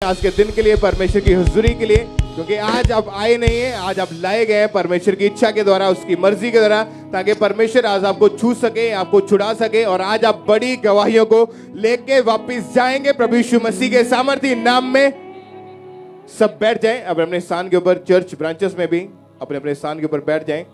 आज के दिन के लिए, परमेश्वर की हुजूरी के लिए, क्योंकि आज आप आए नहीं हैं, आज आप लाए गए हैं परमेश्वर की इच्छा के द्वारा, उसकी मर्जी के द्वारा, ताकि परमेश्वर आज आपको छू सके, आपको छुड़ा सके और आज आप बड़ी गवाहियों को लेके वापस जाएंगे प्रभु यीशु मसीह के सामर्थ्य नाम में। सब बैठ जाएं अब अपने स्थान के ऊपर, चर्च ब्रांचेस में भी अपने अपने स्थान के ऊपर बैठ जाएं।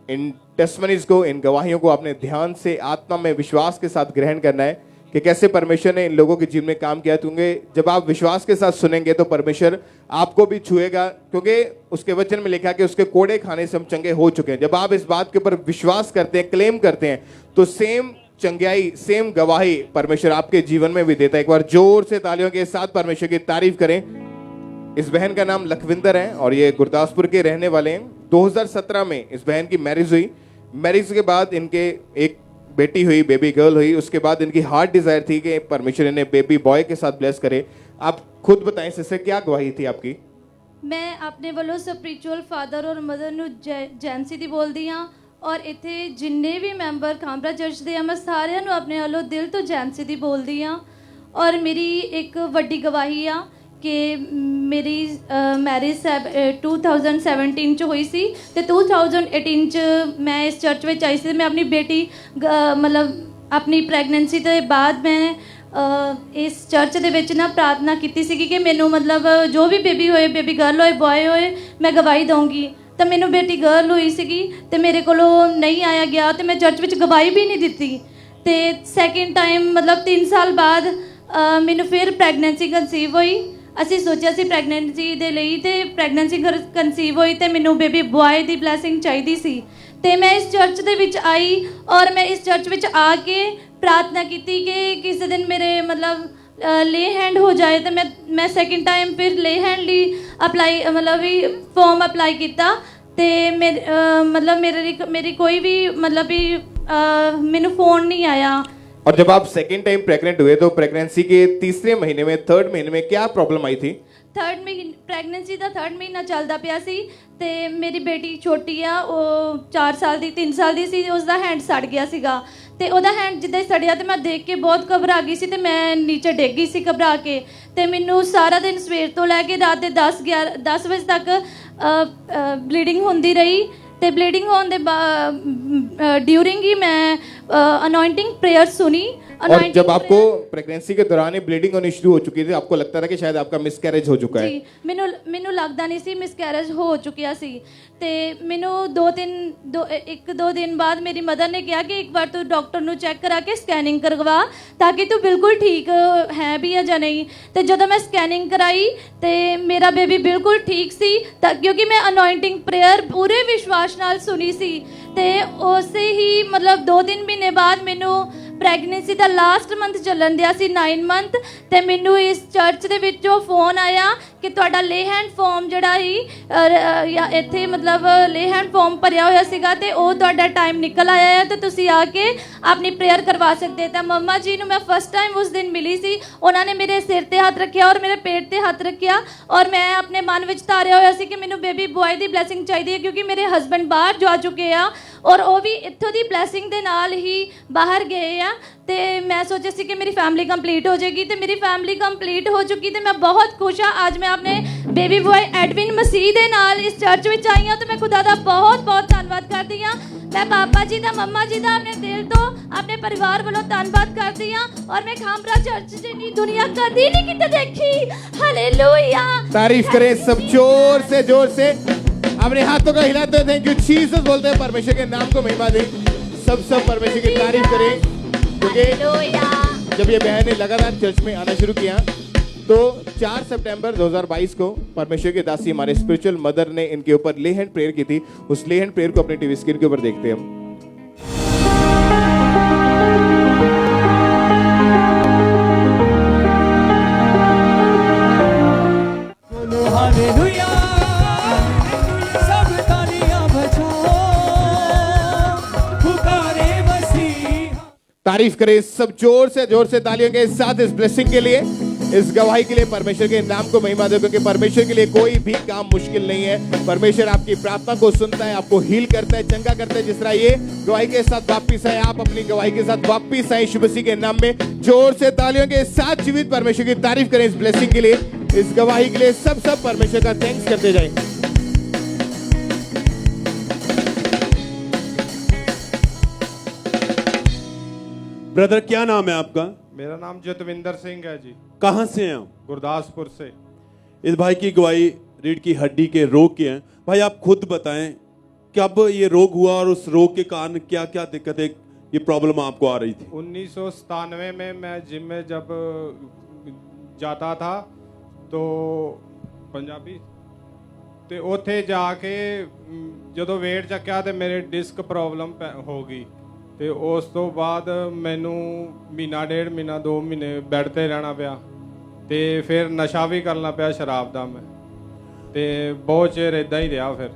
इन टेस्टमनीज को, इन गवाहियों को अपने ध्यान से, आत्मा में, विश्वास के साथ ग्रहण करना है कि कैसे परमेश्वर ने इन लोगों के जीवन में काम किया। क्योंकि जब आप विश्वास के साथ सुनेंगे तो परमेश्वर आपको भी छुएगा, क्योंकि उसके वचन में लिखा है कि उसके कोड़े खाने से हम चंगे हो चुके हैं। जब आप इस बात के ऊपर विश्वास करते हैं, क्लेम करते हैं, तो सेम चंगाई, सेम गवाही परमेश्वर आपके जीवन में भी देता है। एक बार जोर से तालियों के साथ परमेश्वर की तारीफ करें। इस बहन का नाम लखविंदर है और ये गुरदासपुर के रहने वाले हैं। 2017 में इस बहन की मैरिज हुई। मैरिज के बाद इनके एक बेटी हुई, बेबी गर्ल हुई। उसके बाद इनकी हार्ट डिजायर थी कि परमेश्वर इन्हें बेबी बॉय के साथ ब्लेस करे। आप खुद बताएं सिस्टर, क्या गवाही थी आपकी? मैं ਆਪਣੇ ਵੱਲੋਂ ਸਪਿਰਚੁਅਲ ਫਾਦਰ ਔਰ ਮਦਰ ਨੂੰ ਜੈਂਸੀ ਦੀ ਬੋਲਦੀ ਹਾਂ ਔਰ ਇੱਥੇ ਜਿੰਨੇ ਵੀ ਮੈਂਬਰ ਖਾਂਬਰਾ ਚਰਚ ਦੇ ਆ ਮੈਂ ਸਾਰਿਆਂ ਨੂੰ ਆਪਣੇ ਵੱਲੋਂ ਦਿਲ ਤੋਂ ਜੈਂਸੀ ਦੀ ਬੋਲਦੀ ਹਾਂ। ਔਰ ਮੇਰੀ ਇੱਕ ਵੱਡੀ ਗਵਾਹੀ ਆ ਕਿ ਮੇਰੀ ਮੈਰਿਜ 2017 ਚ ਹੋਈ ਸੀ ਤੇ 2018 ਚ ਮੈਂ ਇਸ ਚਰਚ ਵਿੱਚ ਆਈ ਸੀ। ਮੈਂ ਆਪਣੀ ਬੇਟੀ ਮਤਲਬ ਆਪਣੀ ਪ੍ਰੈਗਨੈਂਸੀ ਤੋਂ ਬਾਅਦ ਮੈਂ ਇਸ ਚਰਚ ਦੇ ਵਿੱਚ ਨਾ ਪ੍ਰਾਰਥਨਾ ਕੀਤੀ ਸੀਗੀ ਕਿ ਮੈਨੂੰ ਮਤਲਬ ਜੋ ਵੀ ਬੇਬੀ ਹੋਏ, ਬੇਬੀ ਗਰਲ ਹੋਏ, ਬॉय ਹੋਏ, ਮੈਂ ਗਵਾਹੀ ਦਊਂਗੀ। ਤਾਂ ਮੈਨੂੰ ਬੇਟੀ ਗਰਲ ਹੋਈ ਸੀਗੀ ਤੇ ਮੇਰੇ ਕੋਲੋਂ ਨਹੀਂ ਆਇਆ ਗਿਆ ਤੇ ਮੈਂ ਚਰਚ ਵਿੱਚ ਗਵਾਹੀ ਵੀ ਨਹੀਂ ਦਿੱਤੀ। ਤੇ ਸੈਕਿੰਡ ਟਾਈਮ ਮਤਲਬ 3 ਸਾਲ ਬਾਅਦ ਮੈਨੂੰ ਫਿਰ ਪ੍ਰੈਗਨੈਂਸੀ ਕਨਸੀਵ ਹੋਈ। ਅਸੀਂ ਸੋਚਿਆ ਸੀ ਪ੍ਰੈਗਨੈਂਸੀ ਦੇ ਲਈ ਤੇ ਪ੍ਰੈਗਨੈਂਸੀ ਕਨਸੀਵ ਹੋਈ ਤੇ ਮੈਨੂੰ ਬੇਬੀ ਬॉय ਦੀ ਬਲੈਸਿੰਗ ਚਾਹੀਦੀ ਸੀ। ਤੇ ਮੈਂ ਇਸ ਚਰਚ ਦੇ ਵਿੱਚ ਆਈ ਔਰ ਮੈਂ ਇਸ ਚਰਚ ਵਿੱਚ ਆ ਕੇ ਪ੍ਰਾਰਥਨਾ ਕੀਤੀ ਕਿ ਕਿਸੇ ਦਿਨ ਮੇਰੇ ਮਤਲਬ ਲੇ ਹੈਂਡ ਹੋ ਜਾਏ। ਤੇ ਮੈਂ ਸੈਕਿੰਡ ਟਾਈਮ ਫਿਰ ਲੇ ਹੈਂਡ ਲਈ ਅਪਲਾਈ ਮਤਲਬ ਵੀ ਫਾਰਮ ਅਪਲਾਈ ਕੀਤਾ ਤੇ ਮਤਲਬ ਮੇਰੀ ਕੋਈ ਵੀ ਮਤਲਬ ਵੀ ਮੈਨੂੰ ਫੋਨ नहीं आया। और जब आप सेकेंड टाइम प्रेग्नेंट हुए तो प्रेगनेंसी के तीसरे महीने में, थर्ड महीने में क्या प्रॉब्लम आई थी? ਪ੍ਰੈਗਨੈਂਸੀ ਦਾ 3rd ਮਹੀਨਾ ਚੱਲਦਾ ਪਿਆ ਸੀ ਤੇ ਮੇਰੀ ਬੇਟੀ ਛੋਟੀ ਆ, ਉਹ 4 ਸਾਲ ਦੀ 3 ਸਾਲ ਦੀ ਸੀ। ਉਸਦਾ ਹੈਂਡ ਸੜ ਗਿਆ ਸੀਗਾ ਤੇ ਉਹਦਾ ਹੈਂਡ ਜਿੱਦਾਂ ਹੀ ਸੜਿਆ ਤੇ ਮੈਂ ਦੇਖ ਕੇ ਬਹੁਤ ਘਬਰਾ ਗਈ ਸੀ ਤੇ ਮੈਂ ਨੀਚੇ ਡਿੱਗ ਗਈ ਸੀ ਘਬਰਾ ਕੇ। ਤੇ ਮੈਨੂੰ ਸਾਰਾ ਦਿਨ ਸਵੇਰ ਤੋਂ ਲੈ ਕੇ ਰਾਤ ਦੇ 10 ਵਜੇ ਤੱਕ ਬਲੀਡਿੰਗ ਹੁੰਦੀ ਰਹੀ ਤੇ ਬਲੀਡਿੰਗ ਹੋਣ ਦੇ ड्यूरिंग ही मैं अनॉइंटिंग प्रेयर सुनी। और जब आपको प्रेगनेंसी के दौरान ब्लीडिंग होनी शुरू हो चुकी थी, आपको लगता था कि शायद आपका मिसकैरेज हो चुका है? जी, ਮੈਨੂੰ ਲੱਗਦਾ ਨਹੀਂ ਸੀ ਮਿਸਕੈਰੇਜ ਹੋ ਚੁੱਕਿਆ ਸੀ। ਤੇ ਮੈਨੂੰ 1-2 ਦਿਨ ਬਾਅਦ ਮੇਰੀ ਮਦਰ ਨੇ ਕਿਹਾ ਕਿ ਇੱਕ ਵਾਰ ਤੂੰ ਡਾਕਟਰ ਨੂੰ ਚੈੱਕ ਕਰਾ ਕੇ ਸਕੈਨਿੰਗ ਕਰਵਾ ਤਾਂ ਕਿ ਤੂੰ ਬਿਲਕੁਲ ਠੀਕ ਹੈ ਵੀ ਜਾਂ ਨਹੀਂ। ਤੇ ਜਦੋਂ ਮੈਂ ਸਕੈਨਿੰਗ ਕਰਾਈ ਤੇ ਮੇਰਾ ਬੇਬੀ ਬਿਲਕੁਲ ਠੀਕ ਸੀ ਤਾਂ ਕਿਉਂਕਿ ਮੈਂ ਅਨॉइंटिंग ਪ੍ਰੇਅਰ ਪੂਰੇ ਵਿਸ਼ਵਾਸ ਨਾਲ ਸੁਣੀ ਸੀ। ਤੇ ਉਸੇ ਹੀ ਮਤਲਬ 2-3 ਮਹੀਨੇ ਬਾਅਦ ਮੈਨੂੰ ਪ੍ਰੈਗਨੈਂਸੀ ਦਾ ਲਾਸਟ ਮੰਥ ਚੱਲਣ ਦਿਆ ਸੀ, 9 ਮੰਥ। ਤੇ ਮੈਨੂੰ ਇਸ ਚਰਚ ਦੇ ਵਿੱਚੋਂ ਫੋਨ ਆਇਆ ਕਿ ਤੁਹਾਡਾ ਲੇ ਹੈਂਡ ਫਾਰਮ ਜਿਹੜਾ ਸੀ ਇੱਥੇ ਮਤਲਬ ਲੇ ਹੈਂਡ ਫਾਰਮ ਭਰਿਆ ਹੋਇਆ ਸੀਗਾ ਤੇ ਉਹ ਤੁਹਾਡਾ ਟਾਈਮ ਨਿਕਲ ਆਇਆ ਹੈ ਤੇ ਤੁਸੀਂ ਆ ਕੇ ਆਪਣੀ ਪ੍ਰੇਅਰ ਕਰਵਾ ਸਕਦੇ। ਤਾਂ ਮੰਮਾ ਜੀ ਨੂੰ ਮੈਂ ਫਸਟ ਟਾਈਮ ਉਸ ਦਿਨ ਮਿਲੀ ਸੀ। ਉਹਨਾਂ ਨੇ ਮੇਰੇ ਸਿਰ ਤੇ ਹੱਥ ਰੱਖਿਆ ਔਰ ਮੇਰੇ ਪੇਟ ਤੇ ਹੱਥ ਰੱਖਿਆ ਔਰ ਮੈਂ ਆਪਣੇ ਮਨ ਵਿੱਚ ਧਾਰਿਆ ਹੋਇਆ ਸੀ ਕਿ ਮੈਨੂੰ ਬੇਬੀ ਬॉय ਦੀ ਬਲੈਸਿੰਗ ਚਾਹੀਦੀ ਹੈ ਕਿਉਂਕਿ ਮੇਰੇ ਹਸਬੈਂਡ ਬਾਹਰ ਜਾ ਚੁੱਕੇ ਆ ਔਰ ਉਹ ਵੀ ਇੱਥੋਂ ਦੀ ਬਲੈਸਿੰਗ ਦੇ ਨਾਲ ਹੀ ਬਾਹਰ ਗਏ ਆ। ਤੇ ਮੈਂ ਸੋਚਿਆ ਸੀ ਕਿ ਮੇਰੀ ਫੈਮਿਲੀ ਕੰਪਲੀਟ ਹੋ ਜਾਏਗੀ ਤੇ ਮੇਰੀ ਫੈਮਿਲੀ ਕੰਪਲੀਟ ਹੋ ਚੁੱਕੀ ਤੇ ਮੈਂ ਬਹੁਤ ਖੁਸ਼ ਹਾਂ। ਅੱਜ ਮੈਂ ਆਪਣੇ ਬੇਬੀ ਬॉय ਐਡਵਿਨ ਮਸੀਹ ਦੇ ਨਾਲ ਇਸ ਚਰਚ ਵਿੱਚ ਆਈ ਹਾਂ ਤੇ ਮੈਂ ਖੁਦਾ ਦਾ ਬਹੁਤ ਬਹੁਤ ਧੰਨਵਾਦ ਕਰਦੀ ਹਾਂ। ਮੈਂ ਪਾਪਾ ਜੀ ਦਾ, ਮੰਮਾ ਜੀ ਦਾ ਆਪਣੇ ਦਿਲ ਤੋਂ, ਆਪਣੇ ਪਰਿਵਾਰ ਵੱਲੋਂ ਧੰਨਵਾਦ ਕਰਦੀ ਹਾਂ। ਔਰ ਮੈਂ ਖਾਂਬਰਾ ਚਰਚ ਜਿੰਨੀ ਦੁਨੀਆ ਕਦੀ ਨਹੀਂ ਕਿਤੇ ਦੇਖੀ। हालेलुया, तारीफ करें सब जोर से अपने हाथों का हिलाते हैं, थैंक यू जीसस बोलते हैं, परमेश्वर के नाम को महिमा दें। सब परमेश्वर की तारीफ करें। क्योंकि जब ये बहन ने लगातार चर्च में आना शुरू किया तो 4 सितंबर 2022 को परमेश्वर के दासी हमारे स्पिरिचुअल मदर ने इनके ऊपर ले हैंड प्रेयर की थी। उस ले हैंड प्रेयर को अपने टीवी स्क्रीन के ऊपर देखते हैं हम। हालेलुया, सब तालियां बजाओ, पुकारे मसीहा। तारीफ करें सब जोर से तालियों के साथ इस ब्लेसिंग के लिए, इस गवाही के लिए। परमेश्वर के नाम को महिमा दो, क्योंकि परमेश्वर के लिए कोई भी काम मुश्किल नहीं है। परमेश्वर आपकी प्रार्थना को सुनता है, आपको हील करता है, चंगा करता है। जिस तरह ये गवाही के साथ वापिस आए, आप अपनी गवाही के साथ वापिस आए यीशु मसीह के नाम में। जोर से तालियों के साथ जीवित परमेश्वर की तारीफ करें इस ब्लेसिंग के लिए, इस गवाही के लिए सब परमेश्वर का थैंक्स करते जाएं। ब्रदर क्या नाम है आपका? मेरा नाम जतविंदर सिंह है जी, कहाँ से हैं आप? गुरदासपुर से। इस भाई की गवाही रीढ़ की हड्डी के रोग की है। भाई आप खुद बताएं कब ये रोग हुआ और उस रोग के कारण क्या क्या दिक्कतें, ये प्रॉब्लम आपको आ रही थी? 1997 में मैं जिम में जब जाता था तो पंजाबी ਤੇ ਉੱਥੇ ਜਾ ਕੇ ਜਦੋਂ weight ਚੱਕਿਆ ਤੇ ਮੇਰੇ ਡਿਸਕ ਪ੍ਰੋਬਲਮ ਹੋ ਗਈ ਤੇ ਉਸ ਤੋਂ ਬਾਅਦ ਮੈਨੂੰ ਮਹੀਨਾ ਡੇਢ ਮਹੀਨਾ 2 ਮਹੀਨੇ ਬੈੱਡ ਤੇ ਰਹਿਣਾ ਪਿਆ ਤੇ ਫਿਰ ਨਸ਼ਾ ਵੀ ਕਰਨਾ ਪਿਆ ਸ਼ਰਾਬ ਦਾ ਮੈਂ ਤੇ ਬਹੁਤ ਚਿਰ ਇਦਾਂ ਹੀ ਰਿਹਾ ਫਿਰ।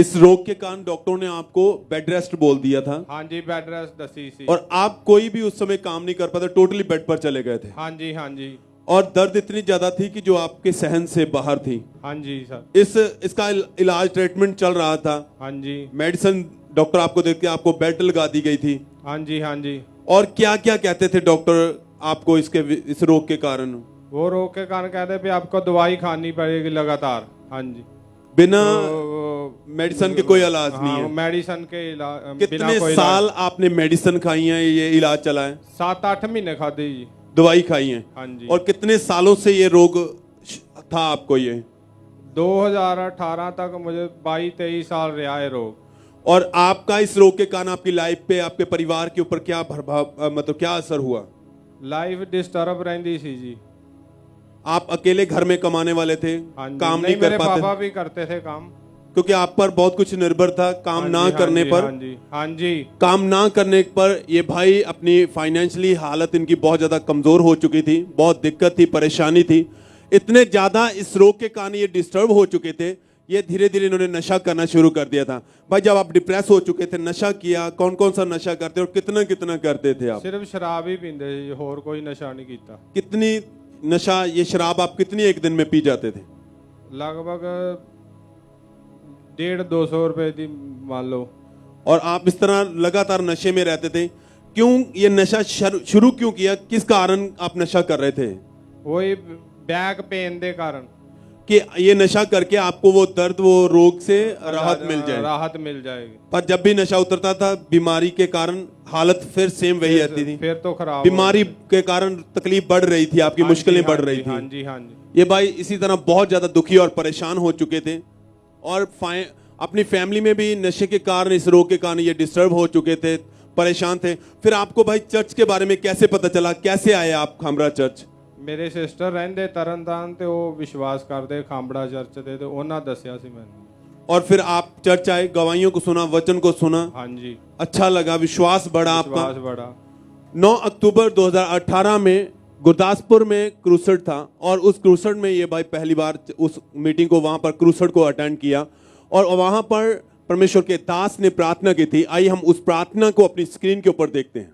इस रोग के कारण डॉक्टरों ने आपको बेड रेस्ट बोल दिया था ਹਾਂਜੀ ਬੈੱਡ ਰੈਸਟ ਦੱਸੀ ਸੀ और आप कोई भी उस समय काम नहीं कर पाते, टोटली बेड पर चले गए थे ਹਾਂਜੀ ਹਾਂਜੀ और दर्द इतनी ज्यादा थी कि जो आपके सहन से बाहर थी। ਹਾਂਜੀ सर इसका इलाज ट्रीटमेंट चल रहा था, ਹਾਂਜੀ मेडिसिन डॉक्टर आपको देख के आपको बेड लगा दी गई थी। ਹਾਂਜੀ ਹਾਂਜੀ और क्या क्या कहते थे डॉक्टर आपको इस रोग के कारण? वो रोग के कारण कहते भी आपको दवाई खानी पड़ेगी लगातार। हाँ जी, बिना मेडिसिन के कोई इलाज नहीं है। मेडिसिन के इलाज कितने साल आपने मेडिसिन खाई है, ये इलाज चला है? 7-8 महीने खाते जी, दवाई खाई है। हाँ जी। और कितने सालों से ये रोग था आपको? ये 2018 तक मुझे 22-23 साल रहा है रोग। और आपका इस रोग के कारण आपकी लाइफ पे, आपके परिवार के ऊपर क्या प्रभाव, मतलब क्या असर हुआ? लाइफ डिस्टर्ब रहती सी जी। आप अकेले घर में कमाने वाले थे, हाँ जी, काम नहीं कर मेरे पाते पापा भी करते थे काम, क्योंकि आप पर बहुत कुछ निर्भर था। काम हाँ ना जी, करने हाँ जी, पर, हाँ जी, हाँ जी, काम ना करने पर ये भाई अपनी फाइनेंशियली हालत इनकी बहुत ज्यादा कमजोर हो चुकी थी, बहुत दिक्कत थी, परेशानी थी। इतने ज्यादा इस रोग के कारण ये डिस्टर्ब हो चुके थे, ये धीरे धीरे इन्होंने नशा करना शुरू कर दिया था। भाई जब आप डिप्रेस हो चुके थे, नशा किया, कौन कौन सा नशा करते और कितना कितना करते थे आप? सिर्फ शराब ही पीते जी, होर कोई नशा नहीं किया। कितनी नशा, ये शराब आप कितनी एक दिन में पी जाते थे? लगभग 150-200 रुपए की मान लो। और आप इस तरह लगातार नशे में रहते थे, क्यों ये नशा शुरू क्यों किया? किस कारण आप नशा कर रहे थे? वही बैक पेन के कारण कि ये नशा करके आपको वो दर्द, वो रोग से राहत मिल जाए। राहत मिल जाएगी। पर जब भी नशा उतरता था, बीमारी के कारण हालत फिर सेम वही रहती थी। फिर तो खराब, बीमारी के कारण तकलीफ बढ़ रही थी, आपकी मुश्किलें बढ़ रही हाँ थी। जी, हाँ जी। ये भाई इसी तरह बहुत ज्यादा दुखी और परेशान हो चुके थे और अपनी फैमिली में भी नशे के कारण, इस रोग के कारण ये डिस्टर्ब हो चुके थे, परेशान थे। फिर आपको भाई चर्च के बारे में कैसे पता चला, कैसे आए आप खामड़ा चर्च? ਮੇਰੇ ਸਿਸਟਰ ਰਹਿੰਦੇ ਤਰਨਤਾਰਨ ਤੇ ਉਹ ਵਿਸ਼ਵਾਸ ਕਰਦੇ ਖਾਂਬੜਾ ਚਰਚ ਦੇ ਤੇ ਉਹਨਾਂ ਦੱਸਿਆ ਸੀ ਮੈਨੂੰ। और फिर आप चर्च आए, गवाहियों को सुना, वचन को सुना, हाँ जी, अच्छा लगा, विश्वास बढ़ा आपका। विश्वास बढ़ा। 9 अक्टूबर 2018 में गुरदासपुर में क्रूसड था और उस क्रूसड में ये भाई पहली बार उस मीटिंग को, वहां पर क्रूसड को अटेंड किया और वहां पर परमेश्वर के दास ने प्रार्थना की थी। आइए हम उस प्रार्थना को अपनी स्क्रीन के ऊपर देखते हैं।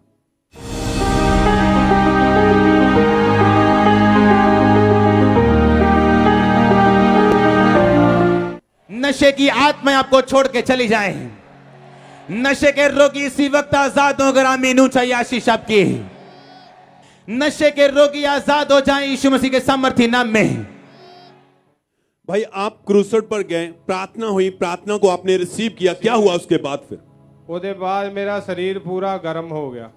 नशे की आत्मा आपको छोड़ के चली जाए। नशे के रोगी इसी वक्त आजाद हो। ग्रामीण ऊंचाई आशीष आपकी। नशे के रोगी आजाद हो जाएं यीशु मसीह के सामर्थ्य नाम में। भाई आप क्रूसड पर गए, प्रार्थना हुई, प्रार्थना को आपने रिसीव किया, क्या हुआ उसके बाद? फिर ਉਹਦੇ ਬਾਅਦ ਮੇਰਾ ਸਰੀਰ ਪੂਰਾ ਗਰਮ ਹੋ ਗਿਆ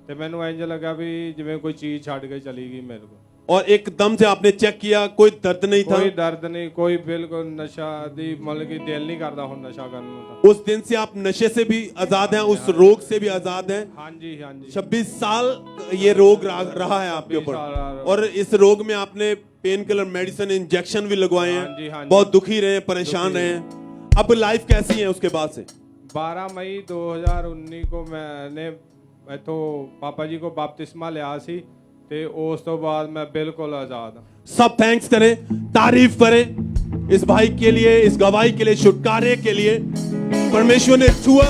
ਤੇ ਮੈਨੂੰ ਇੰਜ ਲੱਗਾ ਵੀ ਜਿਵੇਂ ਕੋਈ ਚੀਜ਼ ਛੱਡ ਕੇ ਚਲੀ ਗਈ ਮੇਰੇ ਕੋਲ। और एकदम से आपने चेक किया, कोई दर्द नहीं था? कोई दर्द नहीं, कोई बिल्कुल नशा दी मतलब कि दिल नहीं करता हूं नशा करने का। उस दिन से आप नशे से भी आजाद हैं, उस रोग से भी आजाद हैं। हाँ जी, हाँ जी। 26 साल ये रोग रहा है आपके 26 ऊपर साल और इस रोग में आपने पेन किलर मेडिसिन, इंजेक्शन भी लगवाए हाँ जी, हाँ हैं, जी। बहुत दुखी रहे, परेशान रहे हैं। अब लाइफ कैसी है उसके बाद से? 12 मई 2019 को मैंने इथों पापा जी को बपतिस्मा लिया सी ते उस तो बाद मैं बिल्कुल आजाद हाँ। सब थैंक्स करें, तारीफ करें इस भाई के लिए, इस गवाही के लिए, छुटकारे के लिए। परमेश्वर ने छुआ,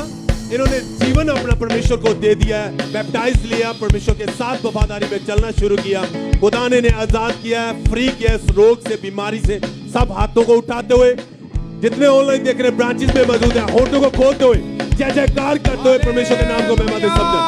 इन्होंने जीवन अपना परमेश्वर को दे दिया है, बैप्टाइज लिया, परमेश्वर के साथ वफादारी में चलना शुरू किया। खुदा ने आजाद किया है, फ्री किया इस रोग से, बीमारी से। सब हाथों को उठाते हुए, जितने ऑनलाइन देख रहे ब्रांचेस में मौजूद हैं, होठों को खोलते हुए, जय जयकार करते हुए परमेश्वर के नाम को महिमा दे सब जन।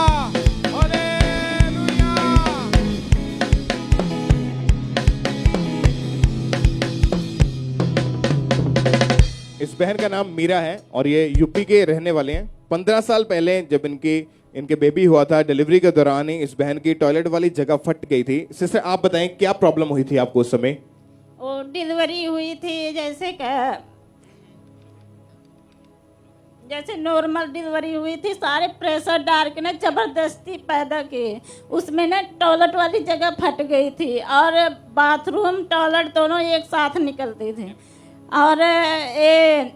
इस बहन का नाम मीरा है और ये यूपी के रहने वाले हैं। 15 साल पहले जब इनके बेबी हुआ था, डिलीवरी के दौरान ही इस बहन की टॉयलेट वाली जगह फट गई थी। सिस्टर आप बताएं क्या प्रॉब्लम हुई थी आपको उस समय? वो डिलीवरी हुई थी जैसे नॉर्मल डिलीवरी हुई थी, सारे प्रेशर डाल के ना जबरदस्ती पैदा किए। उसमें ना टॉयलेट वाली जगह फट गई थी और बाथरूम टॉयलेट दोनों एक साथ निकलते थे। और ये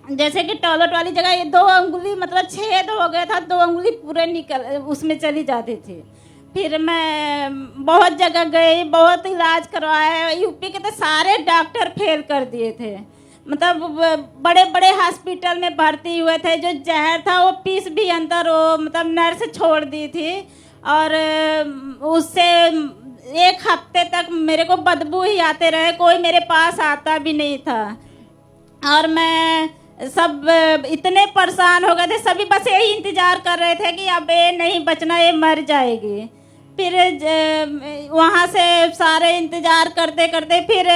जैसे कि टॉयलेट वाली जगह ये 2 अंगुली मतलब छेद हो गया था, 2 अंगुली पूरे निकल उसमें चली जाती थी। फिर मैं बहुत जगह गई, बहुत इलाज करवाया। यूपी के तो सारे डॉक्टर फेल कर दिए थे, मतलब बड़े बड़े हॉस्पिटल में भर्ती हुए थे। जो जहर था वो पीस भी अंदर वो मतलब नर्स छोड़ दी थी और उससे 1 हफ्ते तक मेरे को बदबू ही आते रहे, कोई मेरे पास आता भी नहीं था। और मैं सब इतने परेशान हो गए थे, सभी बस यही इंतज़ार कर रहे थे कि अब ये नहीं बचना, ये मर जाएगी। फिर वहाँ से सारे इंतज़ार करते करते फिर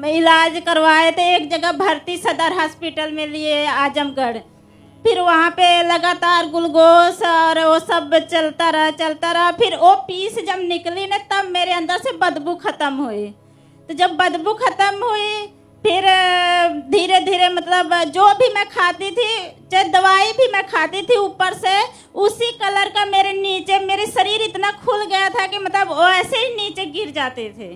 इलाज करवाए थे, एक जगह भर्ती सदर हॉस्पिटल में लिए आजमगढ़। फिर वहाँ पे लगातार ग्लूकोज और वो सब चलता रहा। फिर वो पीस जब निकली ना तब मेरे अंदर से बदबू ख़त्म हुई। तो जब बदबू ख़त्म हुई फिर धीरे धीरे मतलब जो भी मैं खाती थी, चाहे दवाई भी मैं खाती थी, ऊपर से उसी कलर का मेरे नीचे मेरे शरीर इतना खुल गया था कि मतलब वो ऐसे ही नीचे गिर जाते थे,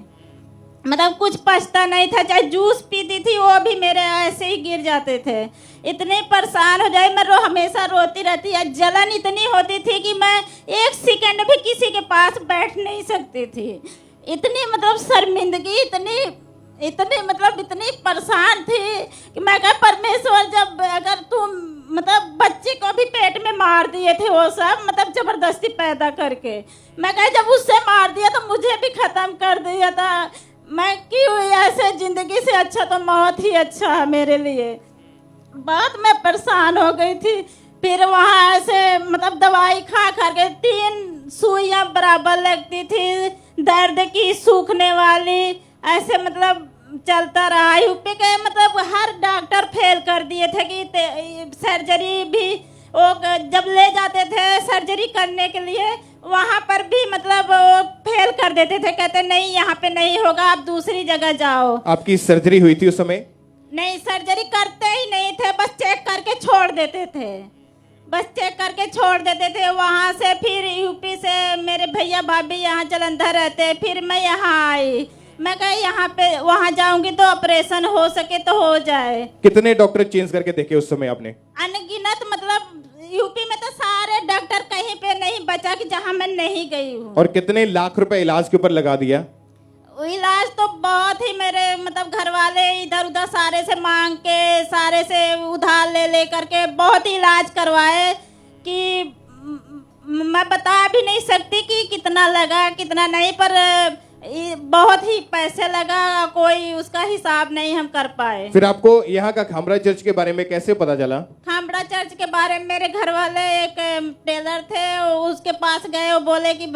मतलब कुछ पछता नहीं था। चाहे जूस पीती थी वो भी मेरे ऐसे ही गिर जाते थे। इतने परेशान हो जाए, मैं हमेशा रोती रहती है। जलन इतनी होती थी कि मैं 1 सेकंड भी किसी के पास बैठ नहीं सकती थी। इतनी मतलब शर्मिंदगी, इतनी परेशान थी कि मैं कहा परमेश्वर, जब अगर तुम मतलब बच्चे को भी पेट में मार दिए थे वो सब मतलब जबरदस्ती पैदा करके, मैं कहा जब उससे मार दिया तो मुझे भी ख़त्म कर दिया था। मैं क्यों ऐसे ज़िंदगी से अच्छा तो मौत ही अच्छा है मेरे लिए। बहुत मैं परेशान हो गई थी। फिर वहाँ ऐसे मतलब दवाई खा के 3 सुइयाँ बराबर लगती थी, दर्द की, सूखने वाली, ऐसे मतलब चलता रहा। यूपी के मतलब हर डॉक्टर फेल कर दिए थे कि सर्जरी भी वो जब ले जाते थे सर्जरी करने के लिए वहाँ पर भी मतलब वो फेल कर देते थे, कहते नहीं यहाँ पे नहीं होगा, आप दूसरी जगह जाओ। आपकी सर्जरी हुई थी उस समय? नहीं, सर्जरी करते ही नहीं थे, बस चेक करके छोड़ देते थे। वहाँ से फिर यूपी से मेरे भैया भाभी यहाँ जालंधर रहते, फिर मैं यहाँ आई। मैं कहा यहाँ पे वहाँ जाऊंगी तो ऑपरेशन हो सके तो हो जाए। कितने डॉक्टर चेंज करके देखे उस समय आपने? अनगिनत, मतलब यूपी में तो सारे डॉक्टर, कहीं पे नहीं बचा कि जहाँ मैं नहीं गई हूँ। और कितने लाख रुपए इलाज के ऊपर लगा दिया? इलाज तो बहुत ही मेरे मतलब घर वाले इधर उधर सारे से मांग के, सारे से उधार ले करके बहुत ही इलाज करवाए कि मैं बता भी नहीं सकती कि कितना लगा कितना नहीं, पर बहुत ही पैसे लगा, कोई उसका हिसाब नहीं हम कर पाए। फिर आपको यहाँ का खामड़ा चर्च के बारे में कैसे पता चला? खामड़ा चर्च के बारे में मेरे घर वाले एक टेलर थे, उसके पास गए। वो बोले कि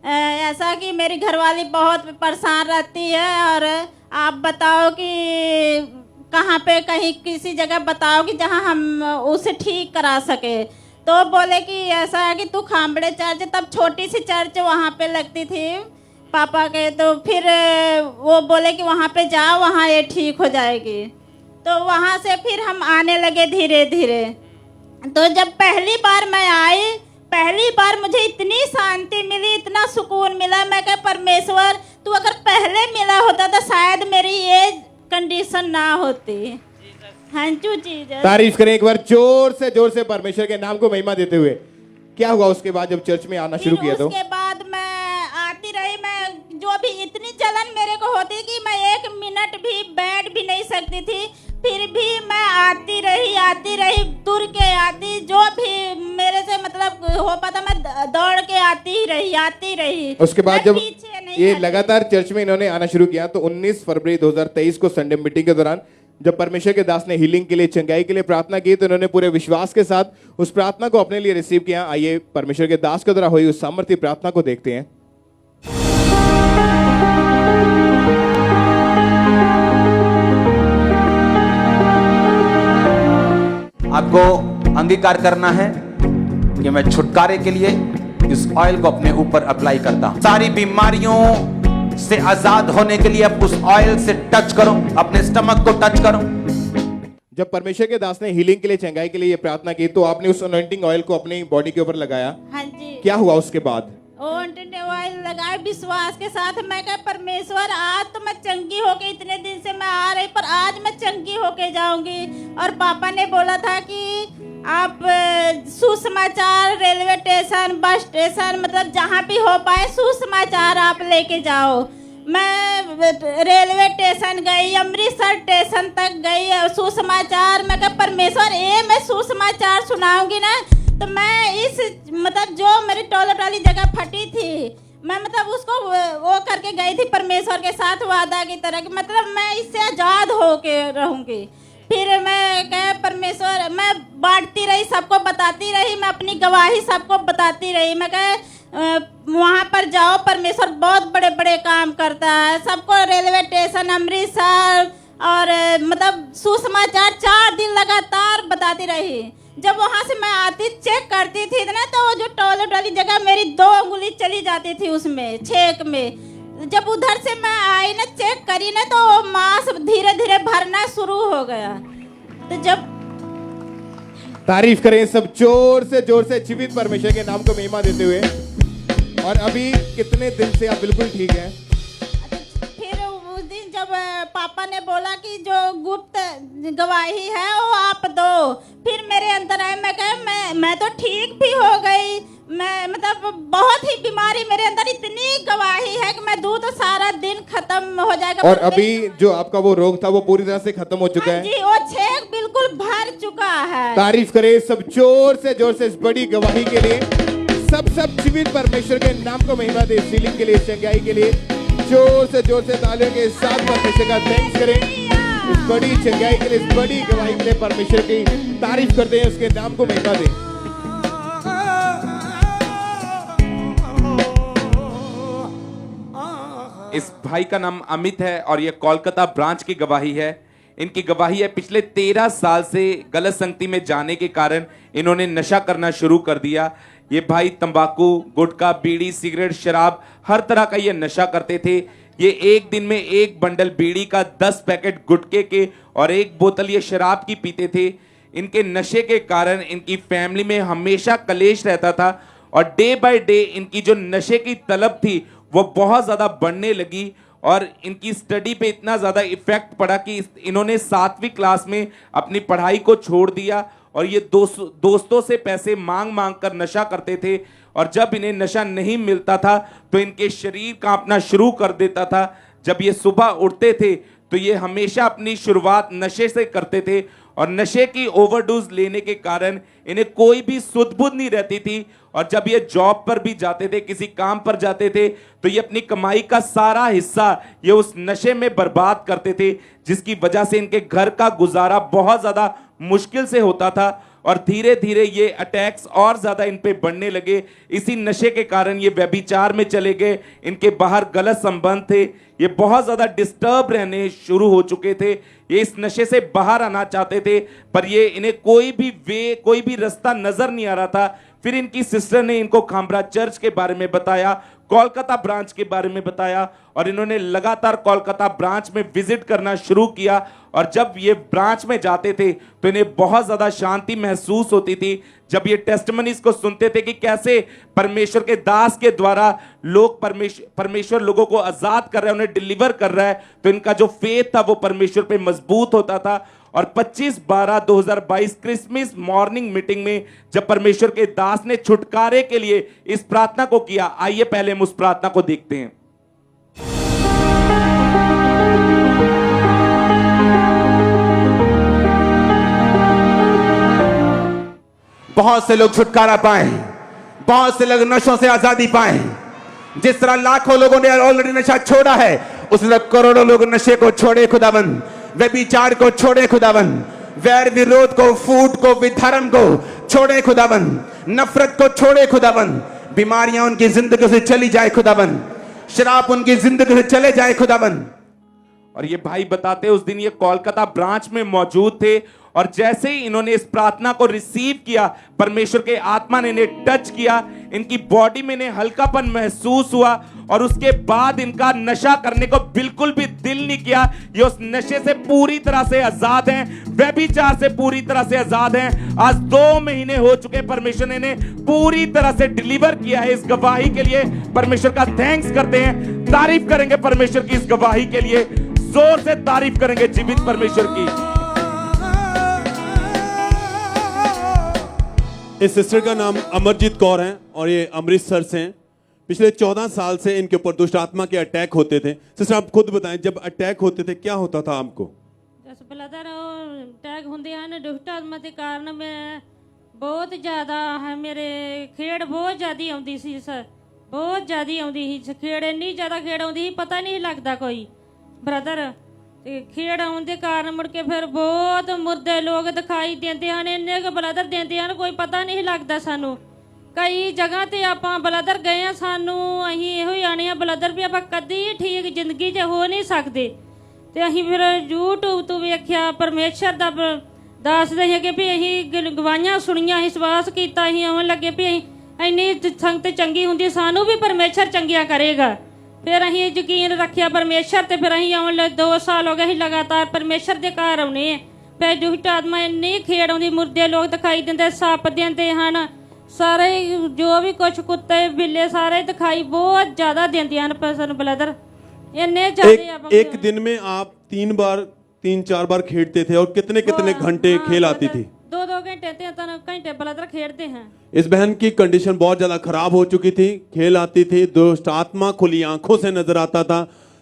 ऐसा कि मेरी घरवाली बहुत परेशान रहती है और आप बताओ कि कहाँ पे कहीं किसी जगह बताओ कि जहाँ हम उसे ठीक करा सके। तो बोले कि ऐसा है कि तू खामड़े चर्च, तब छोटी सी चर्च वहाँ पे लगती थी पापा के, तो फिर वो बोले कि वहाँ पे जाओ, वहाँ ये ठीक हो जाएगी। तो वहाँ से फिर हम आने लगे धीरे धीरे। तो जब पहली बार मैं आई, पहली बार मुझे इतनी शांति मिली, इतना सुकून मिला। मैं कहा परमेश्वर, तू अगर पहले मिला होता तो शायद मेरी ये कंडीशन ना होती। Thank you Jesus. तारीफ करें एक बार जोर से परमेश्वर के नाम को महिमा देते हुए। क्या हुआ उसके बाद जब चर्च में आना शुरू किया? तो उसके बाद मैं आती रही। मैं जो भी इतनी जलन मेरे को होती कि मैं 1 मिनट भी बैठ भी नहीं सकती थी, फिर भी मैं आती रही, दूर के आती, जो भी मेरे से मतलब हो पाता मैं दौड़ के आती रही। उसके बाद जब ये लगातार चर्च में इन्होंने आना शुरू किया तो 19 फरवरी 2023 को संडे मीटिंग के दौरान जब परमेश्वर के दास ने हीलिंग के लिए, चंगाई के लिए प्रार्थना की तो इन्होंने पूरे विश्वास के साथ उस प्रार्थना को अपने लिए रिसीव किया। आइए परमेश्वर के दास के द्वारा हुई उस सामर्थ्य प्रार्थना को देखते हैं। आपको अंगीकार करना है कि मैं छुटकारे के लिए इस ऑयल को अपने ऊपर अप्लाई करता हूं। सारी बीमारियों से आजाद होने के लिए अब उस ऑयल से टच करो, अपने स्टमक को टच करो। जब परमेश्वर के दास ने हीलिंग के लिए, चंगाई के लिए ये प्रार्थना की, तो आपने उस अनॉइंटिंग ऑयल को अपनी बॉडी के ऊपर लगाया। हाँ जी, क्या हुआ उसके बाद? ऑयल लगाए विश्वास के साथ। मैं कहा परमेश्वर आज तो मैं चंगी होके, इतने दिन से मैं आ रही, पर आज मैं चंगी होके जाऊंगी। और पापा ने बोला था कि आप सुसमाचार रेलवे स्टेशन, बस स्टेशन, मतलब जहाँ भी हो पाए सुसमाचार आप लेके जाओ। मैं रेलवे स्टेशन गई, अमृतसर स्टेशन तक गई, सुसमाचार। मैं कहा परमेश्वर ये मैं सुसमाचार सुनाऊंगी ना, तो मैं इस मतलब जो मेरी टॉयलेट वाली जगह फटी थी, मैं मतलब उसको वो करके गई थी परमेश्वर के साथ वादा की तरह कि मतलब मैं इससे आज़ाद होके रहूँगी। फिर मैं कहे परमेश्वर, मैं बांटती रही, सबको बताती रही, मैं अपनी गवाही सबको बताती रही। मैं कहे वहाँ पर जाओ, परमेश्वर बहुत बड़े बड़े काम करता है। सबको रेलवे स्टेशन, अमृतसर और मतलब सुसमाचार 4 दिन लगातार बताती रही। जब वहाँ से मैं आती चेक करती थी ना, तो वो जो टॉयलेट वाली जगह मेरी 2 उंगली चली जाती थी उसमें छेक में। जब उधर से मैं आई ना, चेक करी ना, तो वो मांस धीरे धीरे भरना शुरू हो गया। तो जब तारीफ करें सब जोर से जीवित परमेश्वर के नाम को महिमा देते हुए। और अभी कितने दिन से आप बिल्कुल ठीक हैं? फिर उस दिन जब पापा ने बोला कि जो गुप्त गवाही है वो आप दो, फिर मेरे अंदर आए। मैं कहा मैं तो ठीक भी हो गई। मैं मतलब बहुत ही बीमारी मेरे अंदर, इतनी गवाही है कि मैं दूं तो सारा दिन खत्म हो जाएगा। और अभी जो आपका वो रोग था वो पूरी तरह से खत्म हो चुका है? जी, वो छेक बिल्कुल भर चुका है। तारीफ करें सब जोर से इस बड़ी गवाही के लिए। सब जीवित परमेश्वर के नाम को महिमा दे। सीलिंग के लिए, चंगाई के लिए जोर से तालियों के साथ परमेश्वर का थैंक्स करें। इस बड़ी चंगाई के लिए, इस बड़ी गवाही के लिए परमेश्वर की तारीफ करते हैं, उसके नाम को महिमा दें। इस भाई का नाम अमित है और ये कोलकाता ब्रांच की गवाही है। इनकी गवाही है पिछले 13 साल से गलत संगति में जाने के कारण इन्होंने नशा करना शुरू कर दिया। ये भाई तंबाकू, गुटखा, बीड़ी, सिगरेट, शराब, हर तरह का ये नशा करते थे। ये एक दिन में 1 बंडल बीड़ी का, 10 पैकेट गुटखे के और 1 बोतल ये शराब की पीते थे। इनके नशे के कारण इनकी फैमिली में हमेशा कलेश रहता था और डे बाय डे इनकी जो नशे की तलब थी वो बहुत ज़्यादा बढ़ने लगी और इनकी स्टडी पे इतना ज़्यादा इफेक्ट पड़ा कि इन्होंने 7वीं क्लास में अपनी पढ़ाई को छोड़ दिया और ये दोस्तों से पैसे मांग कर नशा करते थे। और जब इन्हें नशा नहीं मिलता था तो इनके शरीर कांपना शुरू कर देता था। जब ये सुबह उठते थे तो ये हमेशा अपनी शुरुआत नशे से करते थे और नशे की ओवरडोज लेने के कारण इन्हें कोई भी सुध बुध नहीं रहती थी। और जब ये जॉब पर भी जाते थे, किसी काम पर जाते थे, तो ये अपनी कमाई का सारा हिस्सा ये उस नशे में बर्बाद करते थे, जिसकी वजह से इनके घर का गुजारा बहुत ज़्यादा मुश्किल से होता था। और धीरे धीरे ये अटैक्स और ज़्यादा इन पे बढ़ने लगे। इसी नशे के कारण ये व्यभिचार में चले गए। इनके बाहर गलत संबंध थे। ये बहुत ज़्यादा डिस्टर्ब रहने शुरू हो चुके थे। ये इस नशे से बाहर आना चाहते थे पर ये इन्हें कोई भी रास्ता नज़र नहीं आ रहा था। फिर इनकी सिस्टर ने इनको खामरा चर्च के बारे में बताया, कोलकाता ब्रांच के बारे में बताया और इन्होंने लगातार कोलकाता ब्रांच में विजिट करना शुरू किया। और जब ये ब्रांच में जाते थे तो इन्हें बहुत ज़्यादा शांति महसूस होती थी। जब ये टेस्टिमनीज को सुनते थे कि कैसे परमेश्वर के दास के द्वारा लोग परमेश्वर लोगों को आज़ाद कर रहा है, उन्हें डिलीवर कर रहा है, तो इनका जो फेथ था वो परमेश्वर पे मजबूत होता था। और 25/12/2022 क्रिसमस मॉर्निंग मीटिंग में जब परमेश्वर के दास ने छुटकारे के लिए इस प्रार्थना को किया, आइए पहले हम उस प्रार्थना को देखते हैं। बहुत से लोग छुटकारा पाए, बहुत से लोग नशों से आजादी पाए। जिस तरह लाखों लोगों ने ऑलरेडी नशा छोड़ा है, उसी तरह करोड़ों लोग नशे को छोड़े खुदाबंद, व्यभिचार को छोड़े खुदाबंद, वैर विरोध को, फूट को, विधर्म को छोड़े खुदाबंद, नफरत को छोड़े खुदाबंद, बीमारियां उनकी जिंदगी से चली जाए खुदाबंद, शराब उनकी जिंदगी से चले जाए खुदाबंद। और ये भाई बताते उस दिन ये कोलकाता ब्रांच में मौजूद थे और जैसे ही इन्होंने इस प्रार्थना को रिसीव किया, परमेश्वर के आत्मा ने इन्हें टच किया, इनकी बॉडी में इन्हें हल्कापन महसूस हुआ और उसके बाद इनका नशा करने को बिल्कुल भी दिल नहीं किया। ये उस नशे से पूरी तरह से आजाद हैं, व्यभिचार से पूरी तरह से आजाद हैं। आज 2 महीने हो चुके, परमेश्वर ने इन्हें पूरी तरह से डिलीवर किया है। इस गवाही के लिए परमेश्वर का थैंक्स करते हैं, तारीफ करेंगे परमेश्वर की इस गवाही के लिए, जोर से तारीफ करेंगे जीवित परमेश्वर की। इस सिस्टर का नाम अमरजीत कौर है और ये अमृतसर से हैं। पिछले 14 साल से इनके ऊपर दुष्ट आत्मा के अटैक होते थे। सिस्टर आप खुद बताएं, जब अटैक होते थे क्या होता था आपको? जैसे ब्रदर अटैक होंगे हैं दुष्ट आत्मा के कारण मैं बहुत ज़्यादा है, मेरे खेड़ बहुत ज़्यादा आती सी सर, बहुत ज़्यादा आती सी खेड़, इन्नी ज़्यादा खेड़ आती पता नहीं लगता कोई ब्रदर। खेड़ आने के कारण मुड़ के फिर बहुत मुर्दे लोग दिखाई देते हैं, इन्ने के ब्रदर देते हैं, कोई पता नहीं लगता सानू। कई जगह ते आप ब्रदर गए हैं, सानू अहीं इहो ही आने ब्रदर भी आप कदी ठीक जिंदगी च हो नहीं सकते। तो अहीं फिर यूट्यूब तो वेख्या, परमेश्वर दा दसदे है कि भी अहीं गवाहियां सुनियां, विश्वास किया, अहीं आवन लगे भी इन्नी संगत चंगी हुंदी, सानू भी परमेश्वर चंगिया करेगा। फिर अहीं यकीन रखिया परमेश्वर ते, फिर अहीं आवन 2 साल हो गए अहीं लगातार परमेश्वर के घर आने। फिर दुष्ट आत्मा इन्नी खेड़ आउंदी, मुर्दे लोग दिखाई देंदे, सप देंदे हन, सारे जो भी कुछ कुत्ते बिल्ले सारे दिखाई बहुत ज्यादा देंदे हन ब्रदर, इन्ने ज्यादा। एक दिन में आप 3-4 बार खेलते थे और कितने घंटे खेल आती थी? 2-2 घंटे 3 घंटे ब्रदर खेलते हैं। इस बहन की कंडीशन बहुत ज्यादा खराब हो चुकी थी, खेल आती थी, दुष्ट आत्मा खुली आंखों से नजर आता था,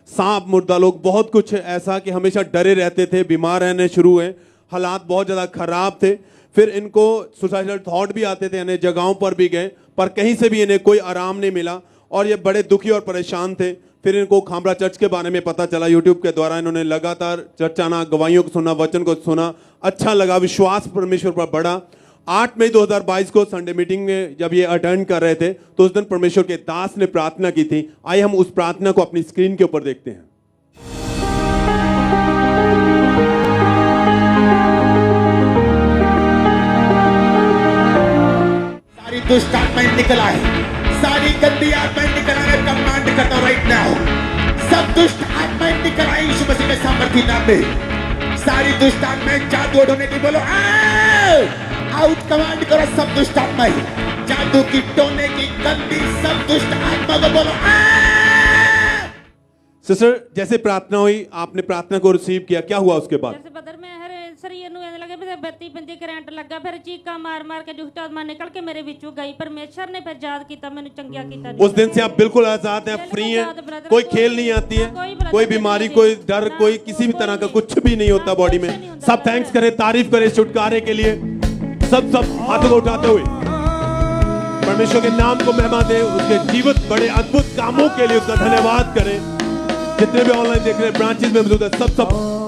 सांप मुर्दा लोग, बहुत कुछ ऐसा कि हमेशा डरे रहते थे, बीमार रहने शुरू हुए, हालात बहुत ज्यादा खराब थे। फिर इनको सुसाइडल थॉट भी आते थे, यानी जगहों पर भी गए पर कहीं से भी इन्हें कोई आराम नहीं मिला और ये बड़े दुखी और परेशान थे। फिर इनको खामरा चर्च के बारे में पता चला, यूट्यूब के द्वारा इन्होंने लगातार चर्च आना, गवाहियों को सुना, वचन को सुना, अच्छा लगा, विश्वास परमेश्वर पर बढ़ा। 8 मई 2022 को संडे मीटिंग में जब ये अटेंड कर रहे थे तो उस दिन परमेश्वर के दास ने प्रार्थना की थी। आइए हम उस प्रार्थना को अपनी स्क्रीन के ऊपर देखते हैं। सारी दुष्ट आत्माएं निकल आए, सारी गंदी आत्माएं निकल आए, कमांड करता हूं राइट नाउ, सब दुष्ट आत्माएं निकल आए यीशु मसीह के सामर्थ्य नाम में। सारी दुष्ट आत्माएं जादू उड़ने की बोलो आउट, कमांड करो सब दुष्ट आत्माएं, जादू की, टोने की, गंदी सब दुष्ट आत्मा को बोलो। सिस्टर जैसे प्रार्थना हुई, आपने प्रार्थना को रिसीव किया, क्या हुआ उसके बाद? जैसे ब्रदर मैं हर शरीर ਨੂੰ ਐਂ ਲੱਗੇ ਵੀ ਬੱਤੀ ਬੰਦੀ ਕਰੰਟ ਲੱਗਾ, ਫਿਰ ਚੀਕਾਂ ਮਾਰ ਮਾਰ ਕੇ ਦੁष्ट आत्मा निकल के मेरे ਵਿੱਚੋਂ गई। परमेश्वर ने फिर याद किया, मैंने चंगिया किया। उस दिन से आप बिल्कुल आजाद हैं, फ्री हैं, कोई खेल नहीं आती है, कोई बीमारी, कोई डर, कोई किसी भी तरह का कुछ भी नहीं होता बॉडी में। सब थैंक्स करें, तारीफ करें छुटकारे के लिए, सब हाथों को उठाते हुए परमेश्वर के नाम को महिमा दे, उसके जीवित बड़े अद्भुत कामों के लिए उसका धन्यवाद करें। जितने भी ऑनलाइन देख रहे हैं, ब्रांचेस में मौजूद है, सब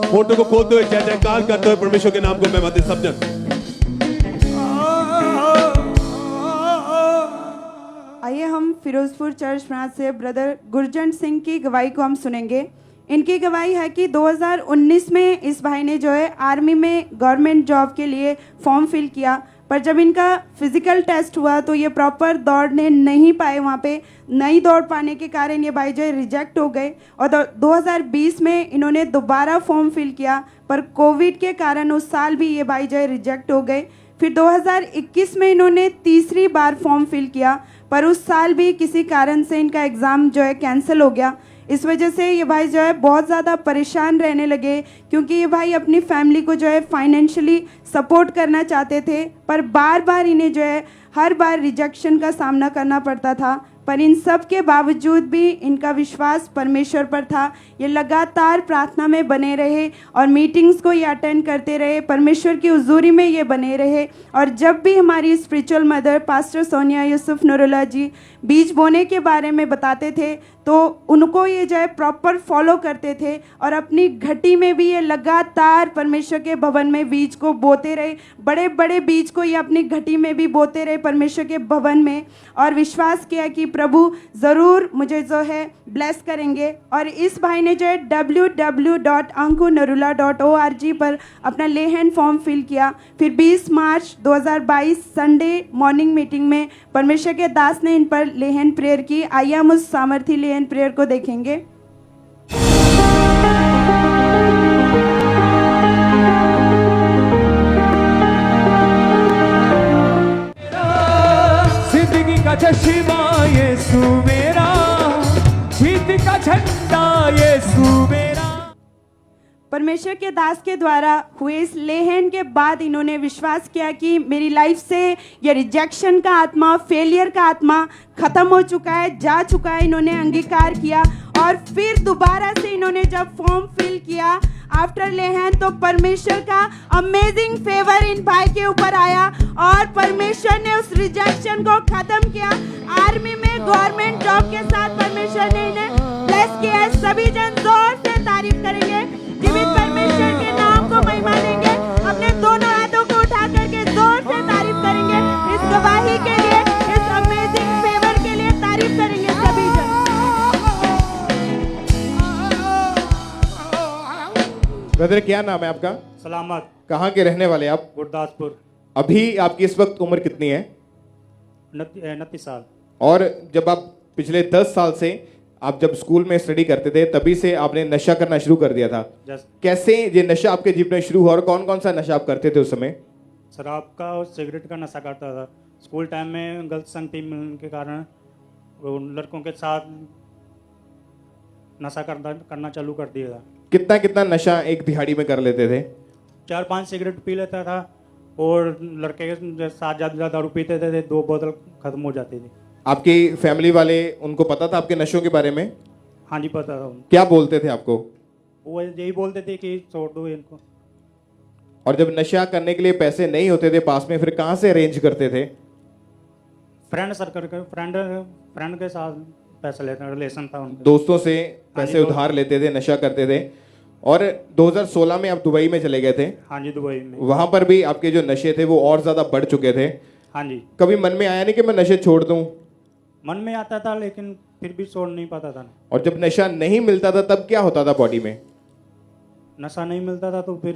फोटो को खोलते हुए जय जयकार करते हुए परमेश्वर के नाम को महिमा दे सब जन। आइए हम फिरोजपुर चर्च ब्रांच से ब्रदर गुरजंट सिंह की गवाही को हम सुनेंगे। इनकी गवाही है कि 2019 में इस भाई ने जो है आर्मी में गवर्नमेंट जॉब के लिए फॉर्म फिल किया, पर जब इनका फिजिकल टेस्ट हुआ तो ये प्रॉपर दौड़ने नहीं पाए, वहाँ पे नहीं दौड़ पाने के कारण ये भाई जो है रिजेक्ट हो गए। और 2020 में इन्होंने दोबारा फॉर्म फिल किया, पर कोविड के कारण उस साल भी ये भाई जो है रिजेक्ट हो गए। फिर 2021 में इन्होंने तीसरी बार फॉर्म फिल किया, पर उस साल भी किसी कारण से इनका एग्ज़ाम जो है कैंसिल हो गया। इस वजह से ये भाई जो है बहुत ज़्यादा परेशान रहने लगे, क्योंकि ये भाई अपनी फैमिली को जो है फाइनेंशियली सपोर्ट करना चाहते थे, पर बार बार इन्हें जो है हर बार रिजेक्शन का सामना करना पड़ता था। पर इन सब के बावजूद भी इनका विश्वास परमेश्वर पर था। ये लगातार प्रार्थना में बने रहे और मीटिंग्स को ये अटेंड करते रहे, परमेश्वर की हुजूरी में ये बने रहे। और जब भी हमारी spiritual mother pastor Sonia Yusuf Noorullah ji बीज बोने के बारे में बताते थे, तो उनको ये जो है प्रॉपर फॉलो करते थे और अपनी घटी में भी ये लगातार परमेश्वर के भवन में बीज को बोते रहे। बड़े बड़े बीज को ये अपनी घटी में भी बोते रहे परमेश्वर के भवन में, और विश्वास किया कि प्रभु ज़रूर मुझे जो है ब्लेस करेंगे। और इस भाई ने जो है www.ankunarula.org पर अपना ले हैंड फॉर्म फिल किया। फिर 20 मार्च 2022 संडे मॉर्निंग मीटिंग में परमेश्वर के दास ने इन पर ले हैंड प्रेयर की। आइए हम उस सामर्थी ले हैंड प्रेयर को देखेंगे। जिंदगी का चश्मा यीशु मेरा, जीत का झंडा यीशु मेरा। परमेश्वर के दास के द्वारा हुए इस लेहन के बाद इन्होंने विश्वास किया कि मेरी लाइफ से ये रिजेक्शन का आत्मा, फेलियर का आत्मा खत्म हो चुका है, जा चुका है। इन्होंने अंगीकार किया और फिर दोबारा से इन्होंने जब फॉर्म फिल किया आफ्टर लेहन, तो परमेश्वर का अमेजिंग फेवर इन भाई के ऊपर आया और परमेश्वर ने उस रिजेक्शन को खत्म किया। आर्मी में गवर्नमेंट जॉब के साथ परमेश्वर ने इन्हें ब्लेस किया है। सभी जन जोर से तारीफ करेंगे, जीवित परमेश्वर के नाम को महिमा देंगे, अपने दोनों हाथों को उठा करके जोर से तारीफ करेंगे। इस गवाही के लिए, इस अमेजिंग फेवर के लिए तारीफ करेंगे सभी जन। ब्रदर क्या नाम है आपका? सलामत। कहाँ के रहने वाले आप? गुरदासपुर। अभी आपकी इस वक्त उम्र कितनी है? 29 साल। और जब आप पिछले 10 साल से आप जब स्कूल में स्टडी करते थे तभी से आपने नशा करना शुरू कर दिया था। कैसे ये नशा आपके जीवन में शुरू हुआ और कौन कौन सा नशा आप करते थे उस समय? शराब का और सिगरेट का नशा करता था। स्कूल टाइम में गलत संगति मिलने के कारण वो लड़कों के साथ नशा करना चालू कर दिया था। कितना कितना नशा एक दिहाड़ी में कर लेते थे? 4-5 सिगरेट पी लेता था और लड़के के साथ ज़्यादा दारू पीते थे, 2 बोतल खत्म हो जाती थी। आपकी फैमिली वाले उनको पता था आपके नशों के बारे में? हाँ जी पता था उनको। क्या बोलते थे आपको? वो यही बोलते थे कि छोड़ दो इनको। और जब नशा करने के लिए पैसे नहीं होते थे पास में, फिर कहाँ से अरेंज करते थे? फ्रेंड सर्कल के फ्रेंड के साथ पैसा लेते, रिलेशन था उनका। दोस्तों से पैसे उधार लेते थे, नशा करते थे। और 2016 में आप दुबई में चले गए थे। हाँ जी दुबई में। वहां पर भी आपके जो नशे थे वो और ज्यादा बढ़ चुके थे। हाँ जी। कभी मन में आया नहीं कि मैं नशे छोड़ दूं? मन में आता था लेकिन फिर भी छोड़ नहीं पाता था। और जब नशा नहीं मिलता था तब क्या होता था बॉडी में? नशा नहीं मिलता था तो फिर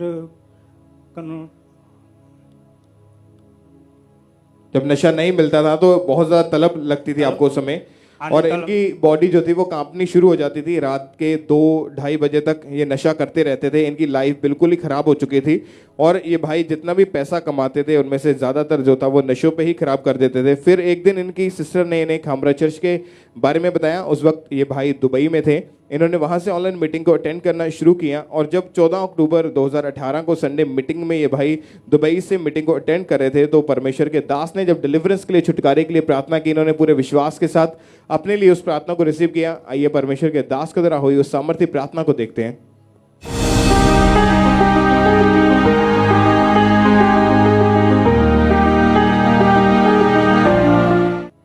जब नशा नहीं मिलता था तो बहुत ज्यादा तलब लगती थी आपको उस समय, और इनकी बॉडी जो थी वो कांपनी शुरू हो जाती थी। रात के 2-2:30 बजे तक ये नशा करते रहते थे। इनकी लाइफ बिल्कुल ही खराब हो चुकी थी और ये भाई जितना भी पैसा कमाते थे उनमें से ज़्यादातर जो था वो नशों पे ही खराब कर देते थे। फिर एक दिन इनकी सिस्टर ने इन्हें खामरा चर्च के बारे में बताया। उस वक्त ये भाई दुबई में थे। इन्होंने वहाँ से ऑनलाइन मीटिंग को अटेंड करना शुरू किया और जब 14 अक्टूबर 2018 को संडे मीटिंग में ये भाई दुबई से मीटिंग को अटेंड कर रहे थे तो परमेश्वर के दास ने जब डिलीवरेंस के लिए, छुटकारे के लिए प्रार्थना की, इन्होंने पूरे विश्वास के साथ अपने लिए उस प्रार्थना को रिसीव किया। आइए परमेश्वर के दास के द्वारा हुई उस सामर्थ्य प्रार्थना को देखते हैं।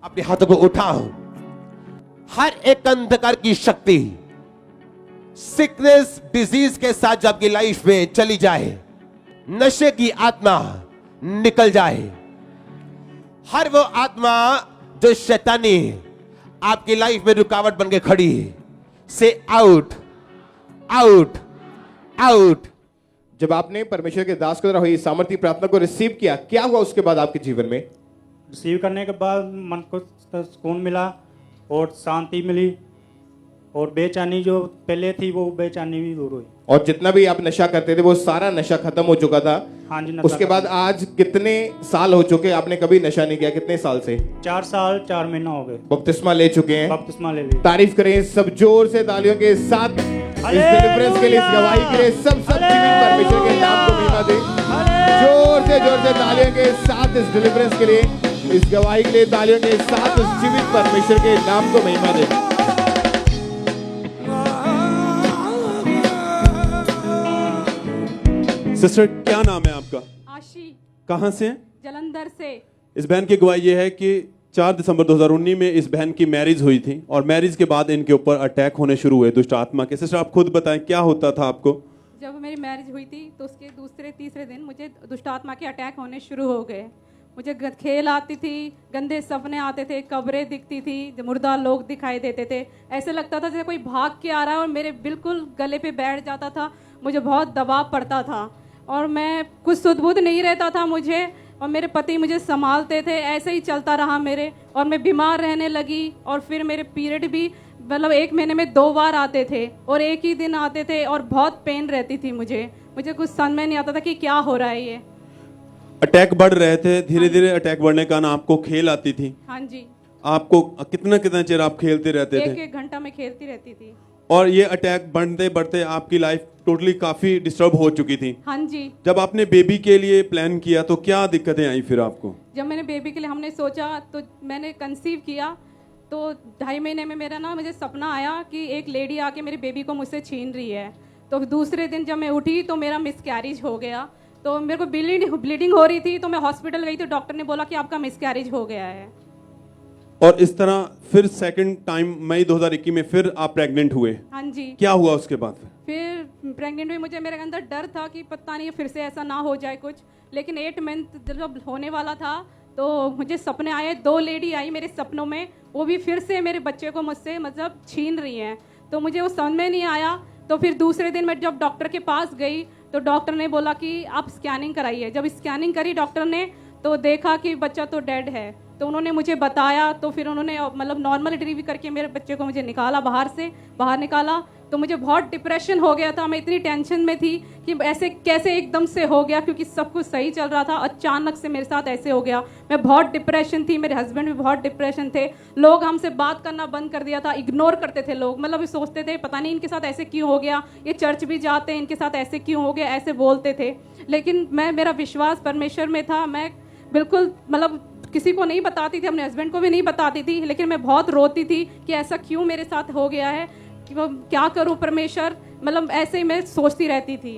अपने हाथों को उठाओ। हर एक अंधकार की शक्ति, सिकनेस, डिजीज के साथ जो आपकी लाइफ में चली जाए, नशे की आत्मा निकल जाए। हर वो आत्मा जो शैतानी आपकी लाइफ में रुकावट बन के खड़ी है, से आउट आउट आउट। जब आपने परमेश्वर के दास के द्वारा हुई सामर्थ्य प्रार्थना को रिसीव किया, क्या हुआ उसके बाद आपके जीवन में? रिसीव करने के बाद मन को सुकून मिला और शांति मिली और बेचैनी जो पहले थी वो बेचैनी भी दूर हुई। और जितना भी आप नशा करते थे वो सारा नशा खत्म हो चुका था। हाँ जी। उसके बाद आज कितने साल हो चुके आपने कभी नशा नहीं किया? कितने साल से? 4 साल 4 महीना हो गए। बपतिस्मा ले चुके हैं। बपतिस्मा ले लिया। तारीफ करें सब जोर से तालियों के साथ इस डिलीवरेंस के लिए, इस गवाही के लिए। सब जीवित परमेश्वर के नाम को महिमा दे। जोर से तालियों के साथ इस डिलीवरेंस के लिए, इस गवाही के लिए तालियों के साथ उस जीवित परमेश्वर के नाम को महिमा दे। सिस्टर क्या नाम है आपका? आशी। कहाँ से? जलंधर से। इस बहन की गवाही ये है कि 4 दिसंबर 2019 में इस बहन की मैरिज हुई थी और मैरिज के बाद इनके ऊपर अटैक होने शुरू हुए दुष्ट आत्मा के। सिस्टर आप खुद बताएं क्या होता था आपको? जब मेरी मैरिज हुई थी तो उसके दूसरे तीसरे दिन मुझे दुष्ट आत्मा के अटैक होने शुरू हो गए। मुझे खेल आती थी, गंदे सपने आते थे, कब्रें दिखती थी, मुर्दा लोग दिखाई देते थे। ऐसे लगता था जैसे कोई भाग के आ रहा है और मेरे बिल्कुल गले पे बैठ जाता था। मुझे बहुत दबाव पड़ता था और मैं कुछ सुध-बुध नहीं रहता था मुझे, और मेरे पति मुझे संभालते थे। ऐसे ही चलता रहा मेरे, और मैं बीमार रहने लगी। और फिर मेरे पीरियड भी मतलब 1 महीने में 2 बार आते थे और एक ही दिन आते थे और बहुत पेन रहती थी मुझे कुछ समझ में नहीं आता था कि क्या हो रहा है ये। अटैक बढ़ रहे थे, धीरे धीरे अटैक बढ़ने का ना आपको खेल आती थी। हाँ जी। आपको कितना कितना चेर आप खेलते रहते थे? 1-1 घंटा में खेलती रहती थी। और ये अटैक बढ़ते बढ़ते आपकी लाइफ टोटली काफी डिस्टर्ब हो चुकी थी। हाँ जी। जब आपने बेबी के लिए प्लान किया तो क्या दिक्कतें आई फिर आपको? जब मैंने बेबी के लिए हमने सोचा तो मैंने कंसीव किया तो 2.5 महीने में मेरा मुझे सपना आया कि एक लेडी आके मेरे बेबी को मुझसे छीन रही है। तो दूसरे दिन जब मैं उठी तो मेरा मिसकैरेज हो गया। तो मेरे को ब्लीडिंग हो रही थी तो मैं हॉस्पिटल गई तो डॉक्टर ने बोला कि आपका मिसकैरेज हो गया है। और इस तरह फिर सेकंड टाइम मई 2021 में फिर आप प्रेग्नेंट हुए। हाँ जी। क्या हुआ उसके बाद? फिर प्रेग्नेंट हुई, मुझे मेरे अंदर डर था कि पता नहीं फिर से ऐसा ना हो जाए कुछ। लेकिन 8 मंथ जब होने वाला था तो मुझे सपने आए, 2 लेडी आई मेरे सपनों में, वो भी फिर से मेरे बच्चे को मुझसे मतलब छीन रही हैं। तो मुझे वो समझ में नहीं आया। तो फिर दूसरे दिन मैं जब डॉक्टर के पास गई तो डॉक्टर ने बोला कि आप स्कैनिंग कराइए। जब स्कैनिंग करी डॉक्टर ने तो देखा कि बच्चा तो डेड है। तो उन्होंने मुझे बताया, तो फिर उन्होंने मतलब नॉर्मल डिलीवरी करके मेरे बच्चे को मुझे निकाला, बाहर निकाला। तो मुझे बहुत डिप्रेशन हो गया था, मैं इतनी टेंशन में थी कि ऐसे कैसे एकदम से हो गया, क्योंकि सब कुछ सही चल रहा था, अचानक से मेरे साथ ऐसे हो गया। मैं बहुत डिप्रेशन थी, मेरे हस्बैंड भी बहुत डिप्रेशन थे। लोग हमसे बात करना बंद कर दिया था, इग्नोर करते थे लोग। मतलब ये सोचते थे पता नहीं इनके साथ ऐसे क्यों हो गया, ये चर्च भी जाते हैं, इनके साथ ऐसे क्यों हो गया, ऐसे बोलते थे। लेकिन मेरा विश्वास परमेश्वर में था। मैं बिल्कुल मतलब किसी को नहीं बताती थी, अपने हस्बैंड को भी नहीं बताती थी। लेकिन मैं बहुत रोती थी कि ऐसा क्यों मेरे साथ हो गया है, कि वो क्या करूं परमेश्वर, मतलब ऐसे ही मैं सोचती रहती थी।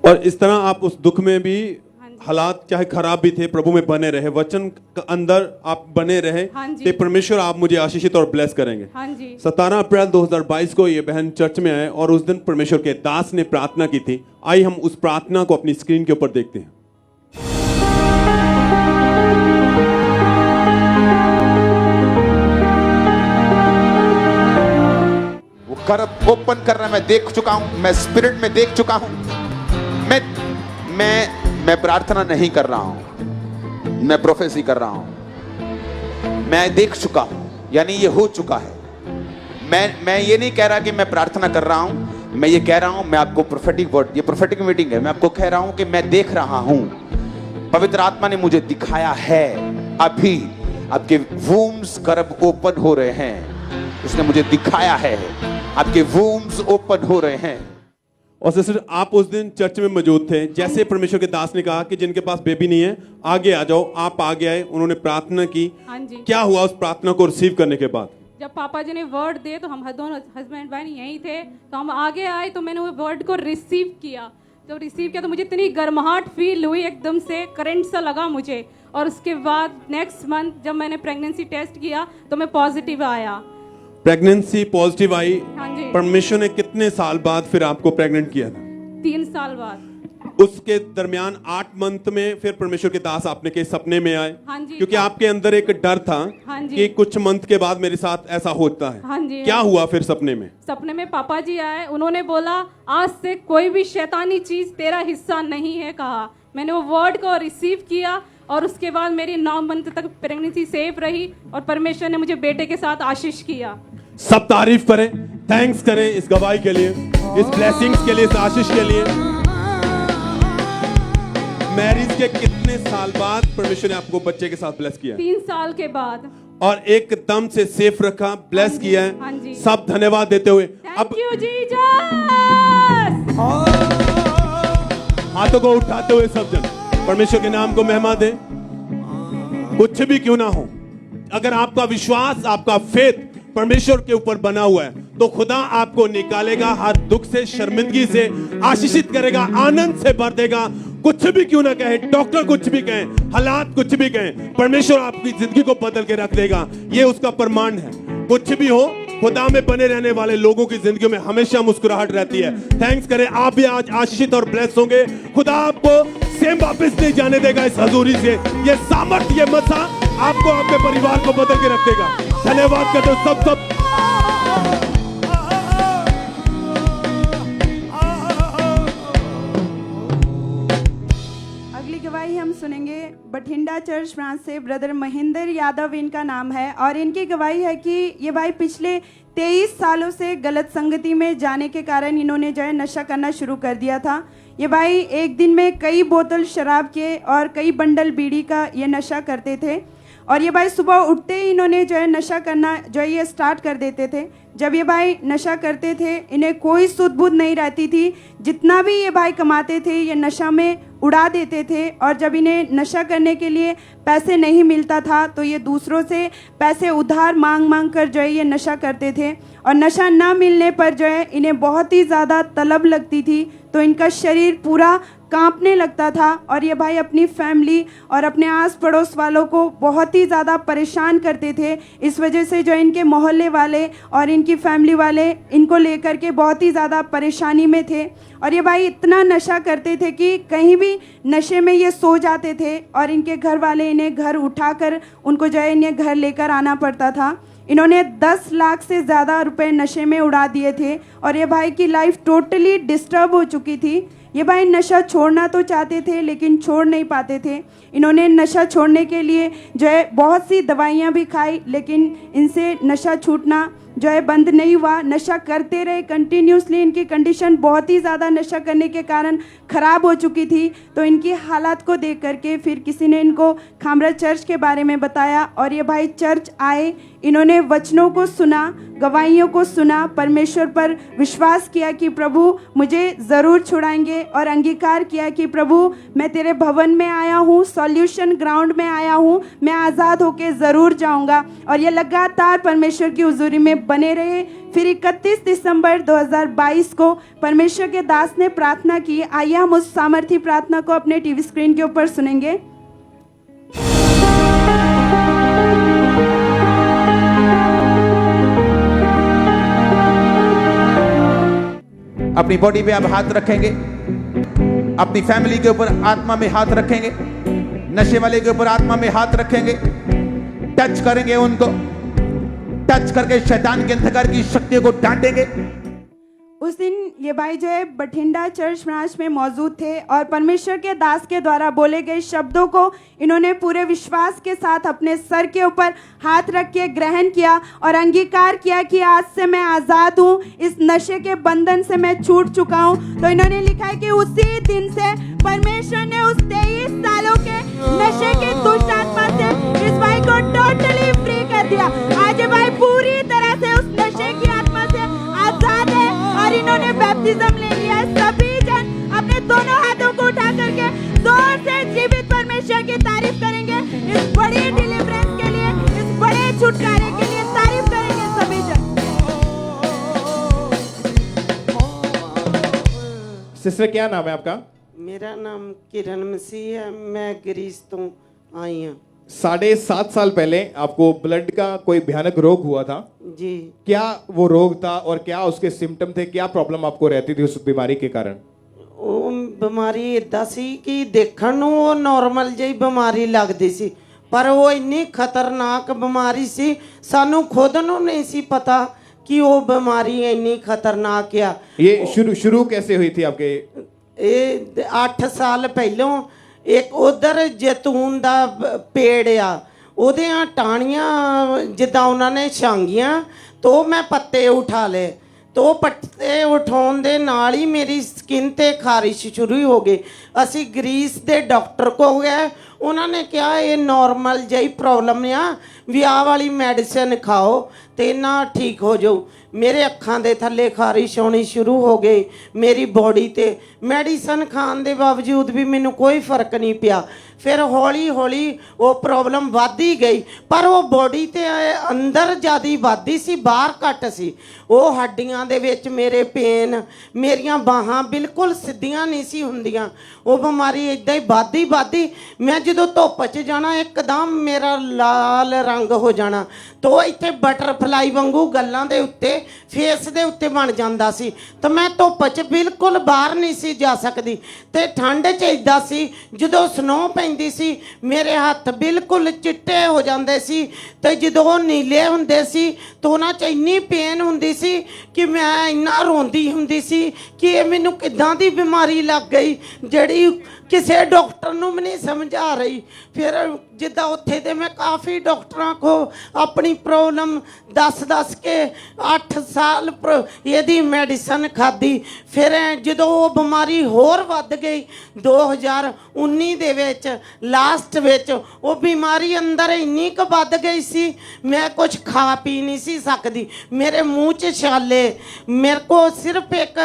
और इस तरह आप उस दुख में भी हालात चाहे खराब भी थे, प्रभु में बने रहे, वचन के अंदर आप बने रहे। तो परमेश्वर आप मुझे आशीषित और ब्लेस करेंगे। 17 अप्रैल 2022 को ये बहन चर्च में आए और उस दिन परमेश्वर के दास ने प्रार्थना की थी। आइए हम उस प्रार्थना को अपनी स्क्रीन के ऊपर देखते हैं। गर्भ ओपन कर रहा है, मैं देख चुका हूं, मैं स्पिरिट में देख चुका हूं। मैं प्रार्थना नहीं कर रहा हूं, मैं प्रोफेसी कर रहा हूं। मैं देख चुका हूं, यानी ये हो चुका है। मैं ये नहीं कह रहा कि मैं प्रार्थना कर रहा हूं, मैं ये कह रहा हूं, मैं आपको प्रोफेटिक वर्ड, ये प्रोफेटिक मीटिंग है, मैं आपको कह रहा हूं कि मैं देख रहा हूं। पवित्र आत्मा ने मुझे दिखाया है, अभी आपके वूम्स गर्भ ओपन हो रहे हैं। उसने मुझे दिखाया है, आपके वूम्स ओपन हो रहे हैं। और सिस्टर आप उस दिन चर्च में मौजूद थे, जैसे परमेश्वर के दास ने कहा कि जिनके पास बेबी नहीं है आगे आ जाओ, आप आगे आए, उन्होंने प्रार्थना की। हाँ जी। क्या हुआ उस प्रार्थना को रिसीव करने के बाद? जब पापा जी ने वर्ड दिए तो हम दोनों हस्बैंड वाइफ यहीं थे, तो हम आगे आए, तो मैंने वो वर्ड को रिसीव किया। जब रिसीव किया तो मुझे इतनी गर्माहट फील हुई, एकदम से करंट सा लगा मुझे। और उसके बाद नेक्स्ट मंथ जब मैंने प्रेगनेंसी टेस्ट किया तो मैं पॉजिटिव आया। प्रेगनेंसी पॉजिटिव आई। हाँ जी। परमेश्वर ने कितने साल बाद फिर आपको प्रेग्नेंट किया था? 3 साल बाद। उसके दरमियान 8 मंथ में फिर परमेश्वर के दास आपने के सपने में आए। हाँ जी। क्योंकि आपके अंदर एक डर था। हाँ जी। कि कुछ मंथ के बाद मेरे साथ ऐसा होता है। हाँ जी। क्या हुआ फिर सपने में? सपने में पापा जी आए, उन्होंने बोला आज से कोई भी शैतानी चीज तेरा हिस्सा नहीं है, कहा। मैंने वो वर्ड को रिसीव किया और उसके बाद मेरी 9 मंथ तक प्रेगनेंसी सेफ रही और परमेश्वर ने मुझे बेटे के साथ आशीष किया। सब तारीफ करें, थैंक्स करें इस गवाही के लिए, इस ब्लेसिंग्स के लिए, इस आशीष के लिए। मैरिज के कितने साल बाद परमेश्वर ने आपको बच्चे के साथ ब्लेस किया? 3 साल के बाद। और एकदम से सेफ रखा, ब्लेस किया है। हाँ जी। सब धन्यवाद देते हुए थैंक यू जीसस। हाथों को उठाते हुए सब जन परमेश्वर के नाम को महिमा दें। कुछ भी क्यों ना हो, अगर आपका विश्वास, आपका फेथ परमेश्वर के ऊपर बना हुआ है तो खुदा आपको निकालेगा हर दुख से, शर्मिंदगी से, आशीषित करेगा, आनंद से भर देगा। कुछ भी क्यों ना कहे, डॉक्टर कुछ भी कहें, हालात कुछ भी कहें, परमेश्वर आपकी जिंदगी को बदल के रख देगा। ये उसका प्रमाण है। कुछ भी हो, खुदा में बने रहने वाले लोगों की जिंदगी में हमेशा मुस्कुराहट रहती है। थैंक्स करें, आप भी आज आशीषित और ब्लेस होंगे। खुदा आपको सेम वापस नहीं जाने देगा इस हजूरी से। ये सामर्थ, ये मसा आपको, आपके परिवार को बदल के रख देगा। धन्यवाद करते हो सब। अगली गवाही हम सुनेंगे बठिंडा चर्च फ्रांस से ब्रदर महेंद्र यादव इनका नाम है, और इनकी गवाही है कि ये भाई पिछले 23 सालों से गलत संगति में जाने के कारण इन्होंने जो है नशा करना शुरू कर दिया था। ये भाई एक दिन में कई बोतल शराब के और कई बंडल बीड़ी का ये नशा करते थे, और ये भाई सुबह उठते ही इन्होंने जो है नशा करना जो है ये स्टार्ट कर देते थे। जब ये भाई नशा करते थे, इन्हें कोई सुध बुध नहीं रहती थी। जितना भी ये भाई कमाते थे ये नशा में उड़ा देते थे, और जब इन्हें नशा करने के लिए पैसे नहीं मिलता था तो ये दूसरों से पैसे उधार मांग कर जो है ये नशा करते थे, और नशा ना मिलने पर जो है इन्हें बहुत ही ज़्यादा तलब लगती थी, तो इनका शरीर पूरा कांपने लगता था। और ये भाई अपनी फैमिली और अपने आस पड़ोस वालों को बहुत ही ज़्यादा परेशान करते थे। इस वजह से जो इनके मोहल्ले वाले और इनकी फैमिली वाले इनको लेकर के बहुत ही ज़्यादा परेशानी में थे। और ये भाई इतना नशा करते थे कि कहीं भी नशे में ये सो जाते थे, और इनके घर वाले इन्हें घर उठाकर उनको जो है इन्हें घर लेकर आना पड़ता था। इन्होंने 10 लाख से ज़्यादा रुपए नशे में उड़ा दिए थे, और ये भाई की लाइफ टोटली डिस्टर्ब हो चुकी थी। ये भाई नशा छोड़ना तो चाहते थे लेकिन छोड़ नहीं पाते थे। इन्होंने नशा छोड़ने के लिए जो है बहुत सी दवाइयाँ भी खाई, लेकिन इनसे नशा छूटना जो है बंद नहीं हुआ। नशा करते रहे कंटिन्यूसली। इनकी कंडीशन बहुत ही ज़्यादा नशा करने के कारण ख़राब हो चुकी थी। तो इनकी हालात को देख करके फिर किसी ने इनको खामरा चर्च के बारे में बताया, और ये भाई चर्च आए। इन्होंने वचनों को सुना, गवाहियों को सुना, परमेश्वर पर विश्वास किया कि प्रभु मुझे ज़रूर छुड़ाएंगे, और अंगीकार किया कि प्रभु मैं तेरे भवन में आया हूँ, सॉल्यूशन ग्राउंड में आया हूँ, मैं आज़ाद होके ज़रूर जाऊँगा। और ये लगातार परमेश्वर की हुजूरी में बने रहे। फिर 31 दिसंबर 2022 को परमेश्वर के दास ने प्रार्थना की। आइए हम उस सामर्थी प्रार्थना को अपने टीवी स्क्रीन के ऊपर सुनेंगे। अपनी बॉडी पे आप हाथ रखेंगे, अपनी फैमिली के ऊपर आत्मा में हाथ रखेंगे, नशे वाले के ऊपर आत्मा में हाथ रखेंगे, टच करेंगे उनको, टच करके शैतान के अंधकार की शक्तियों को डांटेंगे। उस दिन ये भाई जो है बठिंडा चर्च ब्रांच में मौजूद थे, और परमेश्वर के दास के द्वारा बोले गए शब्दों को इन्होंने पूरे विश्वास के साथ अपने सर के ऊपर हाथ रख के ग्रहण किया और अंगीकार किया कि आज से मैं आज़ाद हूँ, इस नशे के बंधन से मैं छूट चुका हूँ। तो इन्होंने लिखा है कि उसी दिन से परमेश्वर ने उस 23 सालों के नशे की दुष्ट आत्मा से इस भाई को टोटली फ्री कर दिया। आज ये भाई पूरी तरह से उस नशे की आत्मा से आजाद है, और इन्होंने बैप्टिज्म ले लिया है। सभी जन अपने दोनों हाथों को उठा करके जोर से जीवित परमेश्वर की तारीफ करेंगे। इस बड़ी डिलीवरेंस के लिए, इस बड़े छुटकारे के लिए तारीफ करेंगे सभी जन। सिस्टर क्या नाम है आपका? मेरा नाम किरण मसीह है, मैं ग्रीस तो आई हूँ। 7.5 साल पहले आपको ब्लड का कोई भयानक रोग हुआ था जी। क्या वो रोग था और क्या उसके सिम्टम थे? क्या प्रॉब्लम आपको रहती थी उस बीमारी के कारण? ਉਹ ਬਿਮਾਰੀ ਇਦਾਂ ਸੀ ਕਿ ਦੇਖਣ ਨੂੰ ਉਹ ਨਾਰਮਲ ਜਿਹੀ ਬਿਮਾਰੀ ਲੱਗਦੀ ਸੀ, ਪਰ ਉਹ ਇੰਨੀ ਖਤਰਨਾਕ ਬਿਮਾਰੀ ਸੀ ਸਾਨੂੰ ਖੁਦ ਨੂੰ ਨਹੀਂ ਸੀ ਪਤਾ ਕਿ ਉਹ ਬਿਮਾਰੀ ਇੰਨੀ ਖਤਰਨਾਕ ਆ। ये शुरू कैसे हुई थी आपके? ਇਹ 8 ਸਾਲ ਪਹਿਲਾਂ ਇੱਕ ਉਧਰ ਜੈਤੂਨ ਦਾ ਪੇੜ ਆ, ਉਹਦੀਆਂ ਟਾਹਣੀਆਂ ਜਿੱਦਾਂ ਉਹਨਾਂ ਨੇ ਛਾਂਗੀਆਂ तो मैं पत्ते उठा ले, तो पत्ते उठाने दे नाल ही मेरी स्किन ते खारिश शुरू हो गई। असी ग्रीस दे डॉक्टर को गए, उन्होंने कहा ये नॉर्मल जी प्रॉब्लम आ, विआह वाली मेडिसिन खाओ ਤੇ ਨਾ ਠੀਕ ਹੋ ਜਾਊ। ਮੇਰੇ ਅੱਖਾਂ ਦੇ ਥੱਲੇ ਖਾਰਿਸ਼ ਹੋਣੀ ਸ਼ੁਰੂ ਹੋ ਗਈ, ਮੇਰੀ ਬੋਡੀ ਤੇ ਮੈਡੀਸਨ ਖਾਣ ਦੇ ਬਾਵਜੂਦ ਵੀ ਮੈਨੂੰ ਕੋਈ ਫਰਕ ਨਹੀਂ ਪਿਆ। ਫਿਰ ਹੌਲੀ ਹੌਲੀ ਉਹ ਪ੍ਰੋਬਲਮ ਵੱਧਦੀ ਗਈ, ਪਰ ਉਹ ਬੋਡੀ ਤੇ ਅੰਦਰ ਜ਼ਿਆਦਾ ਵੱਧਦੀ ਸੀ, ਬਾਹਰ ਘੱਟ ਸੀ। ਉਹ ਹੱਡੀਆਂ ਦੇ ਵਿੱਚ ਮੇਰੇ ਪੇਨ, ਮੇਰੀਆਂ ਬਾਹਾਂ ਬਿਲਕੁਲ ਸਿੱਧੀਆਂ ਨਹੀਂ ਸੀ ਹੁੰਦੀਆਂ। ਉਹ ਬਿਮਾਰੀ ਇਦਾਂ ਹੀ ਵੱਧਦੀ ਮੈਂ ਜਦੋਂ ਧੁੱਪ 'ਚ ਜਾਣਾ ਇੱਕਦਮ ਮੇਰਾ ਲਾਲ ਰੰਗ ਹੋ ਜਾਣਾ, ਤੋ ਇੱਥੇ ਬਟਰਫਲਾਈ ਵਾਂਗੂ ਗੱਲਾਂ ਦੇ ਉੱਤੇ, ਫੇਸ ਦੇ ਉੱਤੇ ਬਣ ਜਾਂਦਾ ਸੀ। ਤਾਂ ਮੈਂ ਧੁੱਪ 'ਚ ਬਿਲਕੁਲ ਬਾਹਰ ਨਹੀਂ ਸੀ ਜਾ ਸਕਦੀ। ਤੇ ਠੰਡ 'ਚ ਇਦਾਂ ਸੀ, ਜਦੋਂ ਸਨੋ ਪੈਂਦੀ ਸੀ ਮੇਰੇ ਹੱਥ ਬਿਲਕੁਲ ਚਿੱਟੇ ਹੋ ਜਾਂਦੇ ਸੀ, ਤੇ ਜਦੋਂ ਉਹ ਨੀਲੇ ਹੁੰਦੇ ਸੀ ਤਾਂ ਉਹਨਾਂ 'ਚ ਇੰਨੀ ਪੇਨ ਹੁੰਦੀ ਸੀ ਕਿ ਮੈਂ ਇੰਨਾ ਰੋਂਦੀ ਹੁੰਦੀ ਸੀ ਕਿ ਇਹ ਮੈਨੂੰ ਕਿੱਦਾਂ ਦੀ ਬਿਮਾਰੀ ਲੱਗ ਗਈ ਜਿਹੜੀ ਕਿਸੇ ਡਾਕਟਰ ਨੂੰ ਵੀ ਨਹੀਂ ਸਮਝ ਆ ਰਹੀ। ਫਿਰ ਜਿੱਦਾਂ ਉੱਥੇ ਤੇ ਮੈਂ ਕਾਫੀ ਡਾਕਟਰਾਂ ਕੋ ਆਪਣੀ ਪ੍ਰੋਬਲਮ ਦੱਸ ਕੇ 8 ਸਾਲ ਇਹਦੀ ਮੈਡੀਸਨ ਖਾਧੀ। ਫਿਰ ਜਦੋਂ ਉਹ ਬਿਮਾਰੀ ਹੋਰ ਵੱਧ ਗਈ 2019 ਦੇ ਵਿੱਚ ਲਾਸਟ ਵਿੱਚ ਉਹ ਬਿਮਾਰੀ ਅੰਦਰ ਇੰਨੀ ਕੁ ਵੱਧ ਗਈ ਸੀ ਮੈਂ ਕੁਝ ਖਾ ਪੀ ਨਹੀਂ ਸੀ ਸਕਦੀ। ਮੇਰੇ ਮੂੰਹ 'ਚ ਛਾਲੇ, ਮੇਰੇ ਕੋ ਸਿਰਫ ਇੱਕ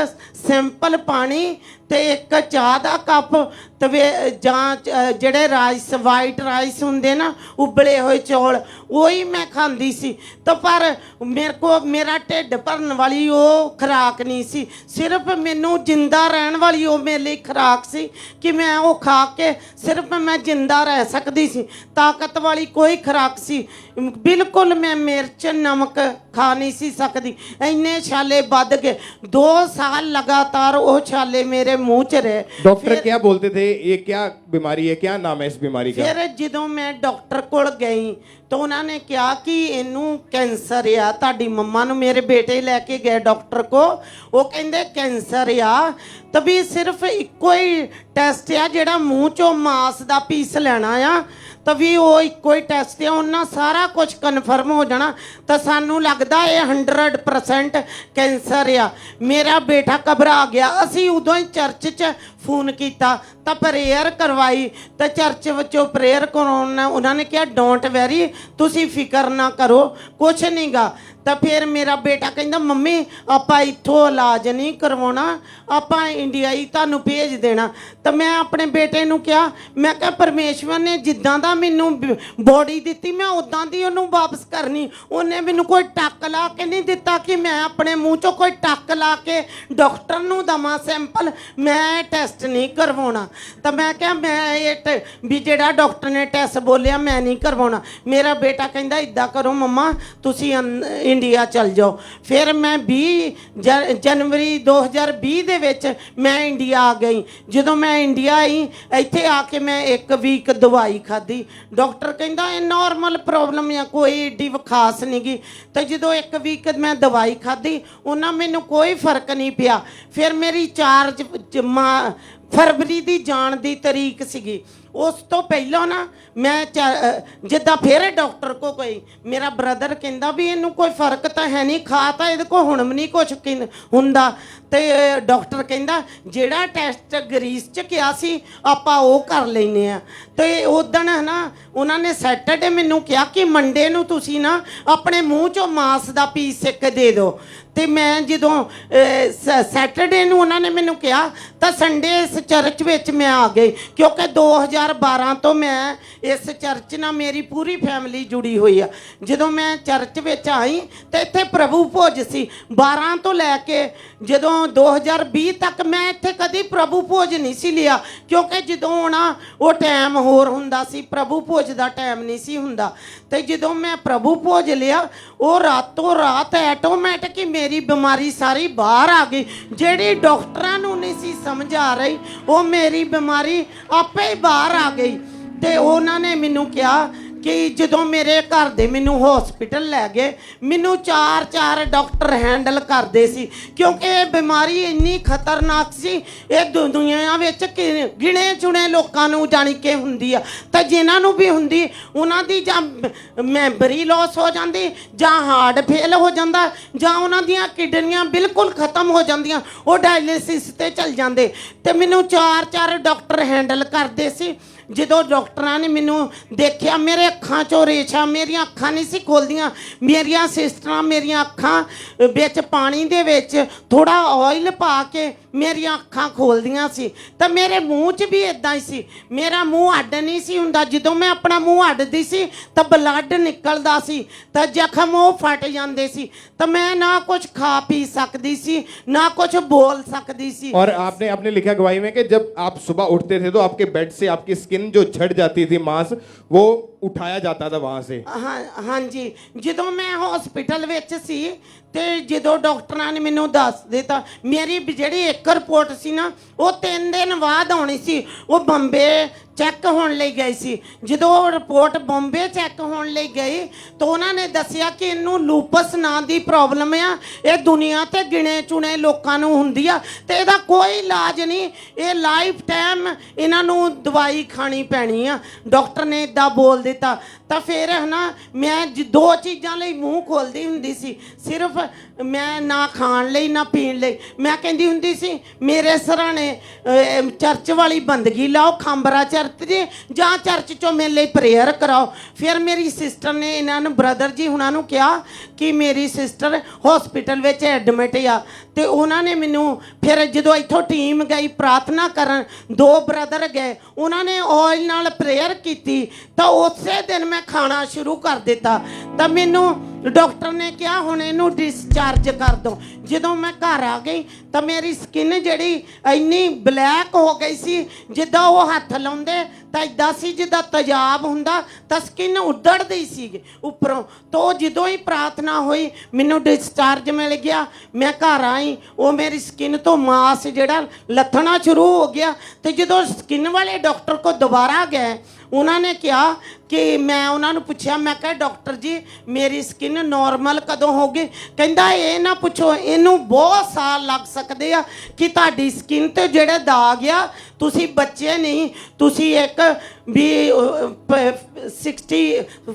ਸਿੰਪਲ ਪਾਣੀ ਤੇ ਇੱਕ ਚਾਹ ਦਾ ਕੱਪ ਤਵੇ ਜਾਂ ਜਿਹੜੇ ਰਾਈਸ, ਵਾਈਟ ਰਾਈਸ ਹੁੰਦੇ ਨਾ, ਉਬਲੇ ਹੋਏ ਚੌਲ, ਉਹੀ ਮੈਂ ਖਾਂਦੀ ਸੀ। ਤਾਂ ਪਰ ਮੇਰੇ ਕੋ ਮੇਰਾ ਢਿੱਡ ਭਰਨ ਵਾਲੀ ਉਹ ਖੁਰਾਕ ਨਹੀਂ ਸੀ, ਸਿਰਫ ਮੈਨੂੰ ਜਿੰਦਾ ਰਹਿਣ ਵਾਲੀ ਉਹ ਮੇਰੇ ਲਈ ਖੁਰਾਕ ਸੀ ਕਿ ਮੈਂ ਉਹ ਖਾ ਕੇ ਸਿਰਫ ਮੈਂ ਜਿੰਦਾ ਰਹਿ ਸਕਦੀ ਸੀ। ਤਾਕਤ ਵਾਲੀ ਕੋਈ ਖੁਰਾਕ ਸੀ ਬਿਲਕੁਲ, ਮੈਂ ਮਿਰਚ ਨਮਕ ਖਾ ਨਹੀਂ ਸੀ ਸਕਦੀ। ਇੰਨੇ ਛਾਲੇ ਵੱਧ ਗਏ, 2 ਸਾਲ लगातार वो छाले मेरे मुंह च रहे। डॉक्टर क्या बोलते थे, ये क्या बीमारी है, क्या नाम है इस बीमारी का? फिर जो मैं डॉक्टर कोल गई तो उन्होंने कहा कि इनू कैंसर आ। ताड़ी मम्मा नू मेरे बेटे लैके गए डॉक्टर को, वो कहते कैंसर आ। तभी सिर्फ इको ही टेस्ट आ जिहड़ा मूँह चो मांस का पीस लेना आ, तभी वो इको ही टेस्ट है, उन्ना सारा कुछ कन्फर्म हो जाना। तो सानू लगता है 100% कैंसर आ। मेरा बेटा घबरा गया, असी उदों ही चर्च च फोन किया तो प्रेयर करवाई, तो चर्च विचों प्रेयर कराउण उन्होंने कहा डोंट वैरी, तुसी फिकर ना करो, कुछ नहीं गा। तो फिर मेरा बेटा कहता मम्मी आपां इत्थों इलाज नहीं करवाउणा, आपां इंडिया ही तुहानूं भेज देना। तो मैं अपने बेटे नूं कहा, मैं कहा परमेश्वर ने जिद्दां दा मैनूं बॉडी दित्ती मैं उदां दी उहनूं वापस करनी। उन्हें मैनूं कोई टक ला के नहीं दिता कि मैं अपने मूँह चों कोई टक ला के डॉक्टर नूं दवां सैंपल, मैं टेस्ट नहीं करवाउणा। तो मैं कहा मैं ये भी जिहड़ा डॉक्टर ने टेस्ट बोलिया मैं नहीं करवाउणा। मेरा बेटा कहंदा इदां करो मम्मा तुसी इंडिया चल जाओ। फिर मैं 20 जनवरी 2020 दे विच मैं इंडिया आ गई। जदों मैं इंडिया आई इत्थे आके मैं 1 वीक दवाई खाधी, डॉक्टर कहंदा ये नॉर्मल प्रॉब्लम है, कोई एडी खास नहीं गी। तो जदों 1 वीक मैं दवाई खाधी उन्हां मैनूं कोई फर्क नहीं पिया। फिर मेरी 4 फरवरी दी जाण दी तरीक सीगी, उस तो पहला ना मैं जिद्दां फिर डॉक्टर को गई, मेरा ब्रदर कहंदा भी इनू कोई फर्क तो है नहीं, खा तो ये को हुण भी नहीं कुछ हुंदा। ते डॉक्टर कहंदा जिहड़ा टेस्ट ग्रीस च किया सी आपां वो कर लैने आ। ते उदण है ना उन्होंने सैटरडे मैनू कहा कि मंडे नू तुसी ना अपने मूँह चों मांस का पीस एक दे दो। तो मैं जदों सैटरडे नू उन्होंने मैनू कहा तो संडे इस चर्च विच मैं आ गई, क्योंकि 2012 तो मैं इस चर्च नाल मेरी पूरी फैमिली जुड़ी हुई है। जदों मैं चर्च विच आई तो इत्थे प्रभु भोज सी 12 तो लैके जदों 2020 तक मैं इत्थे कदी प्रभु भोज नहीं सी लिया, क्योंकि जदों आना वो टाइम होर हुंदा सी, प्रभु भोज दा टाइम नहीं सी हुंदा। तो जदों मैं प्रभु भोज लिया वो रातों रात ऐटोमैटिक ही मेरी बीमारी सारी बाहर आ गई। जिहड़ी डॉक्टरां नूं नहीं सी समझ आ रही वो मेरी बीमारी आपे ही बाहर आ गई। तो उन्होंने मैनू कहा कि जदों मेरे घर दे मैनू हॉस्पिटल लै गए, मैनू 4 डॉक्टर हैंडल करते सी, क्योंकि ये बीमारी इन्नी खतरनाक सी। ये दुनिया विच गिने चुने लोगों नूं जानी के हुंदी आ, ते जिन्हां नूं भी हुंदी उन्हां दी जां मैमरी लॉस हो जाती, जां हार्ट फेल हो जाता, जां उन्हां दीयां किडनियां बिल्कुल खत्म हो जांदियां, वो डायलिसिस ते चल जांदे। ते मैनू 4 डॉक्टर हैंडल करते सी। ਜਦੋਂ ਡਾਕਟਰਾਂ ਨੇ ਮੈਨੂੰ ਦੇਖਿਆ ਮੇਰੇ ਅੱਖਾਂ 'ਚੋਂ ਰੇਸ਼ਾ, ਮੇਰੀਆਂ ਅੱਖਾਂ ਨਹੀਂ ਸੀ ਖੋਲਦੀਆਂ। ਮੇਰੀਆਂ ਸਿਸਟਰਾਂ ਮੇਰੀਆਂ ਅੱਖਾਂ ਵਿੱਚ ਪਾਣੀ ਦੇ ਵਿੱਚ ਥੋੜਾ ਆਇਲ ਪਾ ਕੇ ਮੇਰੀਆਂ ਅੱਖਾਂ ਖੋਲਦੀਆਂ ਸੀ। ਤਾਂ ਮੇਰੇ ਮੂੰਹ 'ਚ ਵੀ ਇਦਾਂ ਹੀ ਸੀ, ਮੇਰਾ ਮੂੰਹ ਅੱਡ ਨਹੀਂ ਸੀ ਹੁੰਦਾ। ਜਦੋਂ ਮੈਂ ਆਪਣਾ ਮੂੰਹ ਅੱਡਦੀ ਸੀ ਤਾਂ ਬਲੱਡ ਨਿਕਲਦਾ ਸੀ, ਤਾਂ ਜ਼ਖਮ ਉਹ ਫਟ ਜਾਂਦੇ ਸੀ। ਤਾਂ ਮੈਂ ਨਾ ਕੁਝ ਖਾ ਪੀ सकती सी, ना कुछ बोल सकती सी। और आपने आपने लिखा गवाही में कि जब आप सुबह उठते थे तो आपके बेड से आपकी स्किन जो झड़ जाती थी, मांस वो उठाया जाता था वहां से। हाँ जी, ਜਦੋਂ मैं हॉस्पिटल ਵਿੱਚ ਸੀ ਤੇ ਜਦੋਂ ਡਾਕਟਰਾਂ ਨੇ ਮੈਨੂੰ ਦੱਸ ਦਿੱਤਾ, ਮੇਰੀ ਜਿਹੜੀ ਇੱਕ ਰਿਪੋਰਟ ਸੀ ਨਾ ਉਹ 3 ਦਿਨ ਬਾਅਦ ਆਉਣੀ ਸੀ। ਉਹ ਬੰਬੇ ਚੈੱਕ ਹੋਣ ਲਈ ਗਈ ਸੀ। ਜਦੋਂ ਉਹ ਰਿਪੋਰਟ ਬੰਬੇ ਚੈੱਕ ਹੋਣ ਲਈ ਗਈ ਤਾਂ ਉਹਨਾਂ ਨੇ ਦੱਸਿਆ ਕਿ ਇਹਨੂੰ ਲੂਪਸ ਨਾਂ ਦੀ ਪ੍ਰੋਬਲਮ ਆ, ਇਹ ਦੁਨੀਆ ਤੇ ਗਿਣੇ ਚੁਣੇ ਲੋਕਾਂ ਨੂੰ ਹੁੰਦੀ ਆ ਤੇ ਇਹਦਾ ਕੋਈ ਇਲਾਜ ਨਹੀਂ, ਇਹ ਲਾਈਫ ਟਾਈਮ ਇਹਨਾਂ ਨੂੰ ਦਵਾਈ ਖਾਣੀ ਪੈਣੀ ਆ। ਡਾਕਟਰ ਨੇ ਇਦਾਂ ਬੋਲ ਦਿੱਤਾ। ਤਾਂ ਫਿਰ ਹੈ ਨਾ ਮੈਂ ਦੋ ਚੀਜ਼ਾਂ ਲਈ ਮੂੰਹ ਖੋਲਦੀ ਹੁੰਦੀ ਸੀ, ਸਿਰਫ ਮੈਂ ਨਾ ਖਾਣ ਲਈ ਨਾ ਪੀਣ ਲਈ। ਮੈਂ ਕਹਿੰਦੀ ਹੁੰਦੀ ਸੀ ਮੇਰੇ ਸਰਾਣੇ ਚਰਚ ਵਾਲੀ ਬੰਦਗੀ ਲਾਓ, ਖਾਂਬਰਾ ਚਰਚ ਜੀ ਜਾਂ ਚਰਚ ਚੋਂ ਮੇਰੇ ਲਈ ਪ੍ਰੇਅਰ ਕਰਾਓ। ਫਿਰ ਮੇਰੀ ਸਿਸਟਰ ਨੇ ਇਹਨਾਂ ਨੂੰ ਬ੍ਰਦਰ ਜੀ ਹੁਣਾਂ ਨੂੰ ਕਿਹਾ ਕਿ ਮੇਰੀ ਸਿਸਟਰ ਹਸਪੀਟਲ ਵਿੱਚ ਐਡਮਿਟ ਆ। ਤੇ ਉਹਨਾਂ ਨੇ ਮੈਨੂੰ ਫਿਰ ਜਦੋਂ ਇੱਥੋਂ ਟੀਮ ਗਈ ਪ੍ਰਾਰਥਨਾ ਕਰਨ, 2 ਬ੍ਰਦਰ ਗਏ, ਉਹਨਾਂ ਨੇ ਆਇਲ ਨਾਲ ਪ੍ਰੇਅਰ ਕੀਤੀ ਤਾਂ ਉਸੇ ਦਿਨ ਮੈਂ ਖਾਣਾ ਸ਼ੁਰੂ ਕਰ ਦਿੱਤਾ। ਤਾਂ ਮੈਨੂੰ ਡਾਕਟਰ ਨੇ ਕਿਹਾ ਹੁਣ ਇਹਨੂੰ ਡਿਸਚਾਰਜ ਕਰ ਦੋ। ਜਦੋਂ ਮੈਂ ਘਰ ਆ ਗਈ ਤਾਂ ਮੇਰੀ ਸਕਿਨ ਜਿਹੜੀ ਇੰਨੀ ਬਲੈਕ ਹੋ ਗਈ ਸੀ, ਜਿੱਦਾਂ ਉਹ ਹੱਥ ਲਾਉਂਦੇ ਤਾਂ ਇਦਾਂ ਸੀ ਜਿੱਦਾਂ ਤੇਜ਼ਾਬ ਹੁੰਦਾ, ਤਾਂ ਸਕਿਨ ਉੱਡੜਦੀ ਸੀ ਉੱਪਰੋਂ। ਤਾਂ ਜਦੋਂ ਹੀ ਪ੍ਰਾਰਥਨਾ ਹੋਈ ਮੈਨੂੰ ਡਿਸਚਾਰਜ ਮਿਲ ਗਿਆ। ਮੈਂ ਘਰ ਆਈ, ਉਹ ਮੇਰੀ ਸਕਿਨ ਤੋਂ ਮਾਸ ਜਿਹੜਾ ਲੱਥਣਾ ਸ਼ੁਰੂ ਹੋ ਗਿਆ। ਤੇ ਜਦੋਂ ਸਕਿਨ ਵਾਲੇ ਡਾਕਟਰ ਕੋਲ ਦੁਬਾਰਾ ਗਏ, ਉਹਨਾਂ ਨੇ ਕਿਹਾ ਕਿ ਮੈਂ ਉਹਨਾਂ ਨੂੰ ਪੁੱਛਿਆ, ਮੈਂ ਕਿਹਾ ਡਾਕਟਰ ਜੀ ਮੇਰੀ ਸਕਿਨ ਨਾਰਮਲ ਕਦੋਂ ਹੋਗੀ? ਕਹਿੰਦਾ ਇਹ ਨਾ ਪੁੱਛੋ, ਇਹਨੂੰ ਬਹੁਤ ਸਾਲ ਲੱਗ ਸਕਦੇ ਆ ਕਿ ਤੁਹਾਡੀ ਸਕਿਨ ਤੇ ਜਿਹੜੇ ਦਾਗ ਆ, ਤੁਸੀਂ ਬੱਚੇ ਨਹੀਂ, ਤੁਸੀਂ ਇੱਕ ਵੀ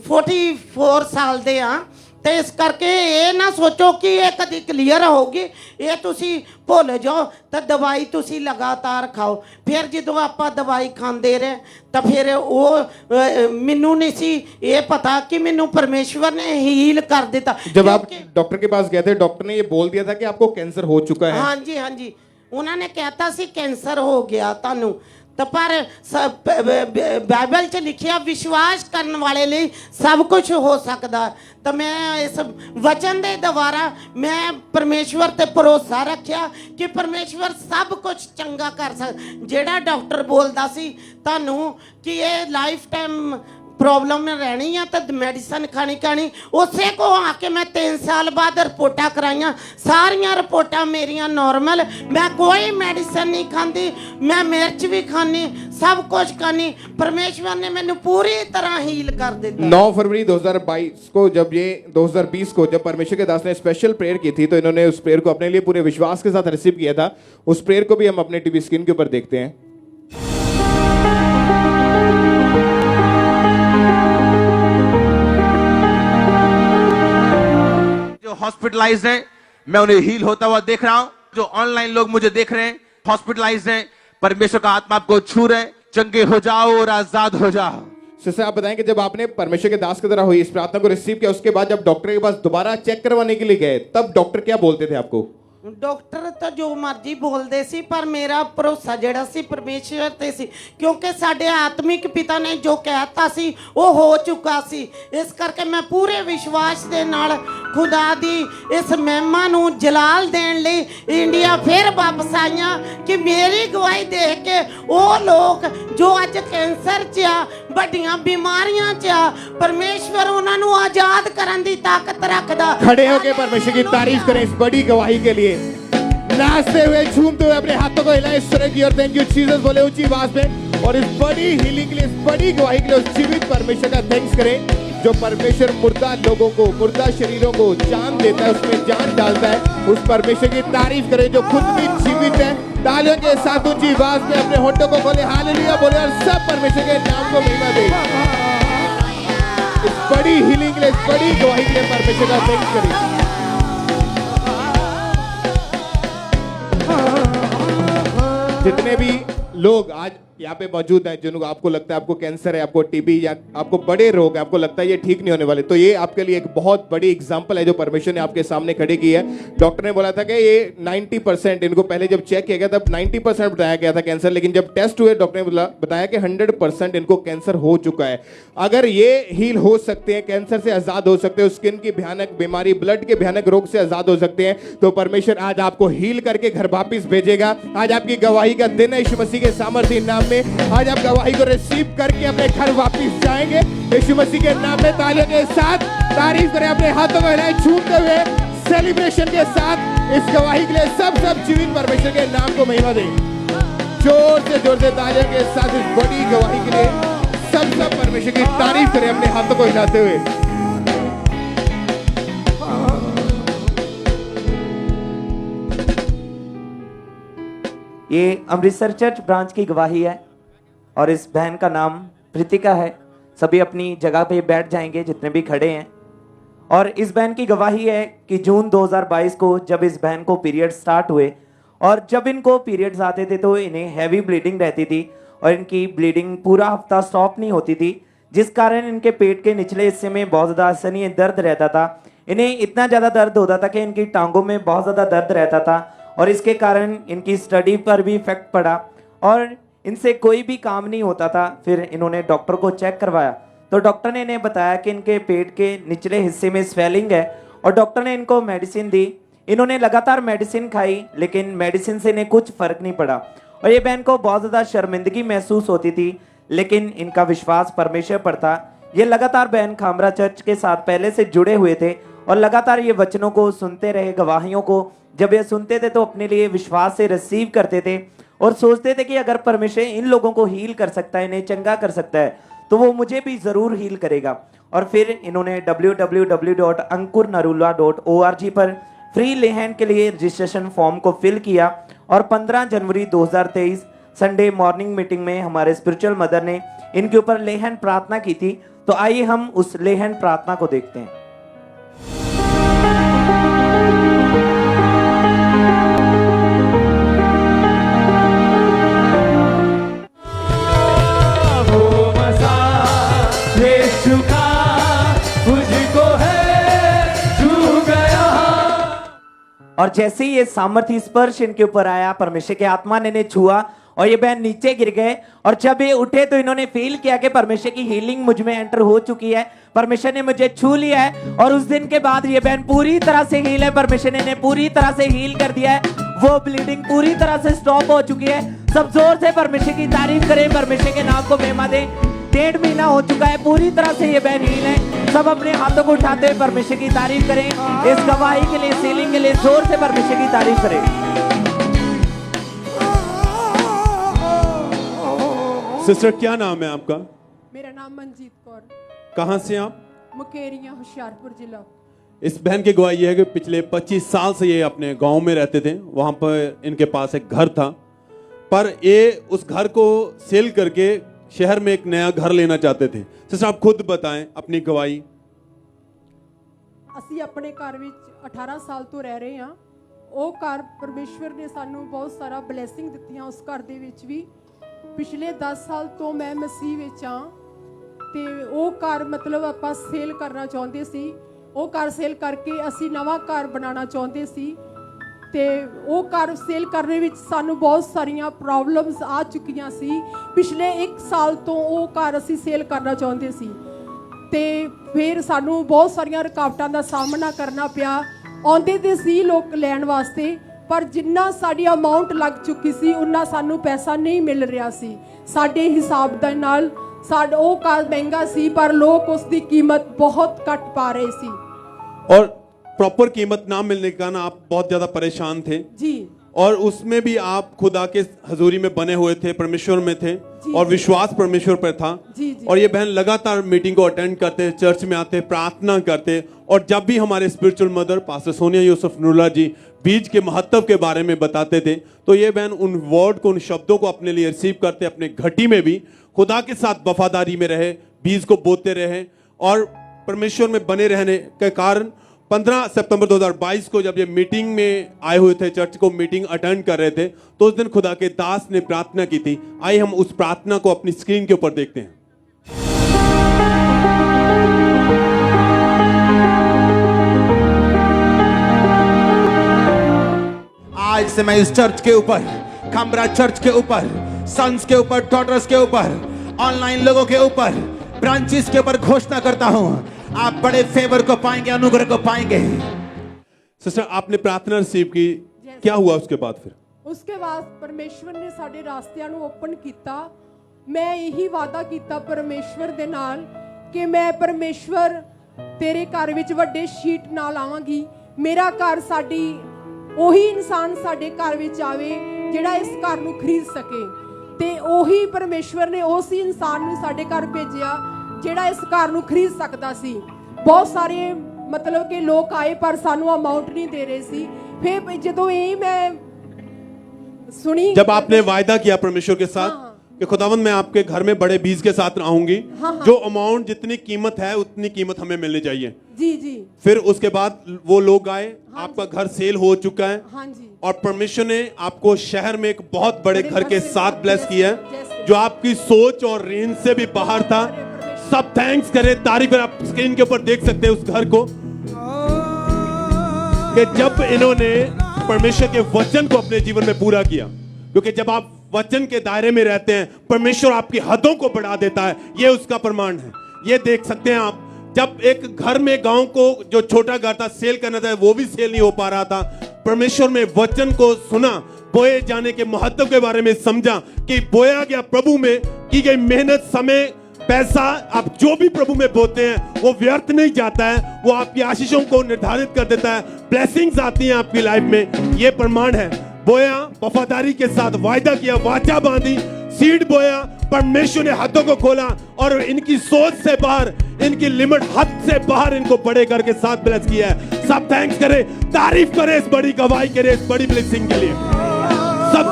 44 ਸਾਲ ਦੇ ਆ। ਤੇ ਇਸ ਕਰਕੇ ਇਹ ਨਾ ਸੋਚੋ ਕਿ ਇਹ ਕਦੀ ਕਲੀਅਰ ਹੋਊਗੀ, ਇਹ ਤੁਸੀਂ ਭੁੱਲ ਜਾਓ। ਤਾਂ ਦਵਾਈ ਤੁਸੀਂ ਲਗਾਤਾਰ ਖਾਓ। ਫਿਰ ਜਦੋਂ ਆਪਾਂ ਦਵਾਈ ਖਾਂਦੇ ਰਹੇ ਤਾਂ ਫਿਰ ਉਹ ਮੈਨੂੰ नहीं सी ये पता कि मैनू परमेश्वर ने हील कर देता। जब आप डॉक्टर के पास गए थे, डॉक्टर ने ये बोल दिया था कि आपको कैंसर हो चुका है? हाँ जी, हाँ जी, उन्होंने कहता सी कैंसर हो गया तानू। तो पर बाइबल च लिखिया विश्वास करने वाले लिए सब कुछ हो सकता। तो मैं इस वचन के द्वारा मैं परमेश्वर ते भरोसा रखिया कि परमेश्वर सब कुछ चंगा कर सकता। जेड़ा डॉक्टर बोलता सी तानू कि ये लाइफ टाइम प्रॉब्लम में रहनी है तो मेडिसिन खानी, उसे को आके मैं 3 साल बाद रिपोर्टा कराइया, सारिया रिपोर्टा मेरिया नॉर्मल। मैं कोई मेडिसिन नहीं खाती, मैं मिर्च भी खानी, सब कुछ खानी। परमेश्वर ने मैंने पूरी तरह हील कर दिया। 9 फरवरी 2022 को जब ये 2020 को जब परमेश्वर के दास ने स्पेशल प्रेयर की थी, तो इन्होंने उस प्रेयर को अपने लिए पूरे विश्वास के साथ रिसीव किया था। उस प्रेयर को भी हम अपने टीवी स्क्रीन के ऊपर देखते हैं। जो हॉस्पिटलाइज्ड हैं, मैं उन्हें हील होता हुआ देख रहा हूं। जो ऑनलाइन लोग मुझे देख रहे हैं, हॉस्पिटलाइज्ड हैं, परमेश्वर का आत्मा आपको छू रहे, चंगे हो जाओ और आजाद हो जाओ। सिस्टर आप बताएं कि जब आपने परमेश्वर के दास की तरह हुई इस प्रार्थना को रिसीव किया, उसके बाद जब डॉक्टर के पास दोबारा चेक करवाने के लिए गए, तब डॉक्टर क्या बोलते थे आपको? डॉक्टर तो जो मर्जी बोलते सी, पर मेरा भरोसा जड़ा सी परमेश्वर ते सी, क्योंकि साडे आत्मिक पिता ने जो कहता सी वो हो चुका सी। इस करके मैं पूरे विश्वास दे नाल खुदा दी इस महिमा नू जलाल देण लई इंडिया फिर वापस आईयां कि मेरी गवाही देख के वो लोग जो अज कैंसर च आ, बड़ियां बीमारियां च आ, परमेश्वर उन्हां नू आजाद करन दी ताकत रखदा। खड़े होकर परमेश्वर की तारीफ करें इस बड़ी गवाही के लिए, नाचते हुए झूमते हुए अपने हाथों को हिलाएं इस तरह की और थैंक यू जीसस बोले ऊंची आवाज में। और इस बड़ी हीलिंग के लिए, इस बड़ी गवाही के लिए उस जीवित परमेश्वर का थैंक्स करें जो परमेश्वर मुर्दा लोगों को, मुर्दा शरीरों को जान देता है, उसमें जान डालता है। उस परमेश्वर की तारीफ करें जो खुद भी जीवित है। तालियों के साथ ऊंची आवाज में अपने होठों को खोले, हालेलुया बोले और सब परमेश्वर के नाम को महिमा दें। इस बड़ी हीलिंग के लिए, इस बड़ी गवाही के लिए परमेश्वर का थैंक्स करें। जितने भी लोग आज यहाँ पे मौजूद हैं जिनको आपको लगता है आपको कैंसर है, आपको टीबी या आपको बड़े रोग है, आपको लगता है ये ठीक नहीं होने वाले, तो ये आपके लिए एक बहुत बड़ी एग्जांपल है जो परमेश्वर ने आपके सामने खड़ी की है। डॉक्टर ने बोला था कि ये 90%, इनको पहले जब चेक किया गया तब 90% बताया गया था कैंसर, लेकिन जब टेस्ट हुए डॉक्टर ने बताया कि 100% इनको कैंसर हो चुका है। अगर ये हील हो सकते हैं, कैंसर से आजाद हो सकते हैं, स्किन की भयानक बीमारी, ब्लड के भयानक रोग से आजाद हो सकते हैं, तो परमेश्वर आज आपको हील करके घर वापिस भेजेगा। आज आपकी गवाही का दिन है यीशु मसीह के सामर्थ्य नाम में। आज आप गवाही को रिसीव करके अपने घर वापस जाएंगे यीशु मसीह के नाम में। तालियों के साथ तारीफ करें, अपने हाथों को हिलाएं, झूमते हुए सेलिब्रेशन के साथ इस गवाही के लिए सब जीवित परमेश्वर के नाम को महिमा दें। जोर से तालियों के साथ इस बड़ी गवाही के लिए सब परमेश्वर की तारीफ करें, अपने हाथों को हिलाते हुए। ये अमृतसर चर्च ब्रांच की गवाही है और इस बहन का नाम प्रीतिका है। सभी अपनी जगह पे बैठ जाएंगे जितने भी खड़े हैं। और इस बहन की गवाही है कि जून 2022 को जब इस बहन को पीरियड स्टार्ट हुए और जब इनको पीरियड्स आते थे तो इन्हें हैवी ब्लीडिंग रहती थी और इनकी ब्लीडिंग पूरा हफ्ता स्टॉप नहीं होती थी, जिस कारण इनके पेट के निचले हिस्से में बहुत ज़्यादा असहनीय दर्द रहता था। इन्हें इतना ज़्यादा दर्द होता था कि इनकी टांगों में बहुत ज़्यादा दर्द रहता था और इसके कारण इनकी स्टडी पर भी इफेक्ट पड़ा और इनसे कोई भी काम नहीं होता था। फिर इन्होंने डॉक्टर को चेक करवाया तो डॉक्टर ने इन्हें बताया कि इनके पेट के निचले हिस्से में स्वेलिंग है और डॉक्टर ने इनको मेडिसिन दी। इन्होंने लगातार मेडिसिन खाई लेकिन मेडिसिन से इन्हें कुछ फर्क नहीं पड़ा और ये बहन को बहुत ज़्यादा शर्मिंदगी महसूस होती थी, लेकिन इनका विश्वास परमेश्वर पर था। ये लगातार बहन खामरा चर्च के साथ पहले से जुड़े हुए थे और लगातार ये वचनों को सुनते रहे, गवाहियों को जब ये सुनते थे तो अपने लिए विश्वास से रिसीव करते थे और सोचते थे कि अगर परमेश्वर इन लोगों को हील कर सकता है, इन्हें चंगा कर सकता है, तो वो मुझे भी ज़रूर हील करेगा। और फिर इन्होंने www.ankurnarula.org पर फ्री लेहैंड के लिए रजिस्ट्रेशन फॉर्म को फिल किया और 15 जनवरी 2023 संडे मॉर्निंग मीटिंग में हमारे स्पिरिचुअल मदर ने इनके ऊपर लेहैंड प्रार्थना की थी। तो आइए हम उस लेहैंड प्रार्थना को देखते हैं। और जैसे ही ये सामर्थ्य स्पर्श इनके ऊपर आया, परमेश्वर के आत्मा ने इन्हें छुआ और ये बहन नीचे गिर गए और जब ये उठे तो इन्होंने फील किया कि परमेश्वर की हीलिंग मुझ में एंटर हो चुकी है, परमेश्वर ने मुझे छू लिया है। और उस दिन के बाद ये बहन पूरी तरह से हील है, परमेश्वर ने इन्हें पूरी तरह से हील कर दिया है। वो ब्लीडिंग पूरी तरह से स्टॉप हो चुकी है। सब जोर से परमेश्वर की तारीफ करें, परमेश्वर के नाम को महिमा दें। 1.5 महीना हो चुका है, पूरी तरह से ये बहन हील है। सब अपने हाथों को उठाते हुए परमेश्वर की तारीफ करें। इस गवाही के लिए, सीलिंग के लिए जोर से परमेश्वर की तारीफ करें। सिस्टर क्या नाम है आपका? मेरा नाम मनजीत कौर। कहाँ से आप? मुकेरिया, होशियारपुर जिला। इस बहन की गवाही है कि पिछले 25 साल से ये अपने गांव में रहते थे। वहां पर इनके पास एक घर था, पर ये उस घर को सेल करके शहर में एक नया घर लेना चाहते थे। सिस्टर आप खुद बताएं अपनी गवाही। ਅਸੀਂ ਆਪਣੇ ਘਰ ਵਿੱਚ 18 ਸਾਲ ਤੋਂ ਰਹਿ ਰਹੇ ਹਾਂ। ਉਹ ਘਰ ਪਰਮੇਸ਼ਵਰ ਨੇ ਸਾਨੂੰ ਬਹੁਤ ਸਾਰਾ ਬਲੇਸਿੰਗ ਦਿੱਤੀਆਂ ਉਸ ਘਰ ਦੇ ਵਿੱਚ ਵੀ। ਪਿਛਲੇ 10 ਸਾਲ ਤੋਂ ਮੈਂ ਮਸੀਹ ਵਿੱਚ ਹਾਂ ਤੇ ਉਹ ਘਰ ਮਤਲਬ ਆਪਾਂ ਸੇਲ ਕਰਨਾ ਚਾਹੁੰਦੇ ਸੀ। ਉਹ ਘਰ ਸੇਲ ਕਰਕੇ ਅਸੀਂ ਨਵਾਂ ਘਰ ਬਣਾਉਣਾ ਚਾਹੁੰਦੇ ਸੀ ਤੇ ਉਹ ਘਰ ਸੇਲ ਕਰਨ ਵਿੱਚ ਸਾਨੂੰ ਬਹੁਤ ਸਾਰੀਆਂ ਪ੍ਰੋਬਲਮਸ ਆ ਚੁੱਕੀਆਂ ਸੀ। ਪਿਛਲੇ 1 ਸਾਲ ਤੋਂ ਉਹ ਘਰ ਅਸੀਂ ਸੇਲ ਕਰਨਾ ਚਾਹੁੰਦੇ ਸੀ ਤੇ ਫਿਰ ਸਾਨੂੰ ਬਹੁਤ ਸਾਰੀਆਂ ਰੁਕਾਵਟਾਂ ਦਾ ਸਾਹਮਣਾ ਕਰਨਾ ਪਿਆ। ਆਉਂਦੇ ਤੇ ਸੀ ਲੋਕ ਲੈਣ ਵਾਸਤੇ, ਪਰ ਜਿੰਨਾ ਸਾਡੀ ਅਮਾਉਂਟ ਲੱਗ ਚੁੱਕੀ ਸੀ ਉਨਾ ਸਾਨੂੰ ਪੈਸਾ ਨਹੀਂ ਮਿਲ ਰਿਹਾ ਸੀ। ਸਾਡੇ ਹਿਸਾਬ ਦੇ ਨਾਲ ਸਾਡਾ ਉਹ ਘਰ ਮਹਿੰਗਾ ਸੀ ਪਰ ਲੋਕ ਉਸ ਦੀ ਕੀਮਤ ਬਹੁਤ ਘੱਟ ਪਾ ਰਹੇ ਸੀ। और प्रॉपर कीमत ना मिलने के कारण आप बहुत ज्यादा परेशान थे जी। और उसमें भी आप खुदा के हजूरी में बने हुए थे, परमेश्वर में थे और विश्वास परमेश्वर पर था। जी। और ये बहन लगातार मीटिंग को अटेंड करते, चर्च में आते, प्रार्थना करते और जब भी हमारे spiritual mother pastor Sonia Yusuf Noorullah ji बीज के महत्व के बारे में बताते थे तो ये बहन उन वर्ड को, उन शब्दों को अपने लिए रिसीव करते, अपने घटी में भी खुदा के साथ वफादारी में रहे, बीज को बोते रहे और परमेश्वर में बने रहने के कारण 15 सितंबर 2022 को जब ये मीटिंग में आए हुए थे, चर्च को मीटिंग अटेंड कर रहे थे, तो उस दिन खुदा के दास ने प्रार्थना की थी। आइए हम उस प्रार्थना को अपनी स्क्रीन के ऊपर देखते हैं। आज से मैं इस चर्च के ऊपर, खमरा चर्च के ऊपर, सन्स के ऊपर, डॉटर्स के ऊपर, ऑनलाइन लोगों के ऊपर, ब्रांचेस के ऊपर घोषणा करता हूं, आप बड़े फेवर को पाएंगे, अनुग्रह को पाएंगे। सिस्टर, आपने प्रार्थना रिसीव की, क्या हुआ उसके बाद? फिर उसके बाद परमेश्वर ने साडे रास्तियां ਨੂੰ ओपन ਕੀਤਾ। मैं यही वादा ਕੀਤਾ परमेश्वर ਦੇ ਨਾਲ कि मैं परमेश्वर तेरे घर ਵਿੱਚ ਵੱਡੇ ਸ਼ੀਟ ਨਾਲ ਆਵਾਂਗੀ। ਮੇਰਾ ਘਰ ਸਾਡੀ ਉਹੀ ਇਨਸਾਨ ਸਾਡੇ ਘਰ ਵਿੱਚ ਆਵੇ ਜਿਹੜਾ ਇਸ ਘਰ ਨੂੰ ਖਰੀਦ ਸਕੇ, ਤੇ ਉਹੀ ਪਰਮੇਸ਼ਵਰ ਨੇ ਉਸ ਇਨਸਾਨ ਨੂੰ ਸਾਡੇ ਘਰ ਭੇਜਿਆ ਜਿਹੜਾ ਇਸ ਘਰ ਨੂੰ ਖਰੀਦ ਸਕਦਾ ਸੀ। ਬਹੁਤ ਸਾਰੇ मतलब कि लोग आए पर सानू अमाउंट नहीं दे रहे सी। फिर जदों यही मैं सुनी, जब आपने वायदा किया परमेश्वर के साथ कि खुदावंद मैं आपके घर में बड़े बीज के साथ रहूंगी, जो अमाउंट जितनी कीमत है उतनी कीमत हमें मिलनी चाहिए। जी जी। फिर उसके बाद वो लोग आए, आपका घर सेल हो चुका है, हाँ जी। और परमेश्वर ने आपको शहर में एक बहुत बड़े घर के साथ ब्लेस किया है, जो आपकी सोच और रेंज से भी बाहर था। सब थैंक्स करें, तारीफ करें। आप स्क्रीन के ऊपर देख सकते हैं उस घर को, कि जब इन्होंने परमेश्वर के वचन को अपने जीवन में पूरा किया। क्योंकि जब आप वचन के दायरे में रहते हैं, परमेश्वर आपकी हदों को बढ़ा देता है। ये उसका प्रमाण है। ये देख सकते हैं आप, जब एक घर में गांव को जो छोटा घर था सेल करना था, वो भी सेल नहीं हो पा रहा था। परमेश्वर में वचन को सुना, बोए जाने के महत्व के बारे में समझा कि बोया गया प्रभु में की गई मेहनत, समय, पैसा, आप जो भी प्रभु में बोते हैं वो व्यर्थ नहीं जाता है। वो आपकी आशीषों को निर्धारित कर देता है। ब्लेसिंग्स आती हैं आपकी लाइफ में। ये प्रमाण है। बोया, वफादारी के साथ वायदा किया, वाचा बांधी, सीड बोया, परमेश्वर ने हाथों को खोला और इनकी सोच से बाहर, इनकी लिमिट हद से बाहर इनको बड़े घर के साथ ब्लेस किया है। सब थैंक्स करें, तारीफ करें इस बड़ी गवाही के लिए, इस बड़ी ब्लेसिंग के लिए। सब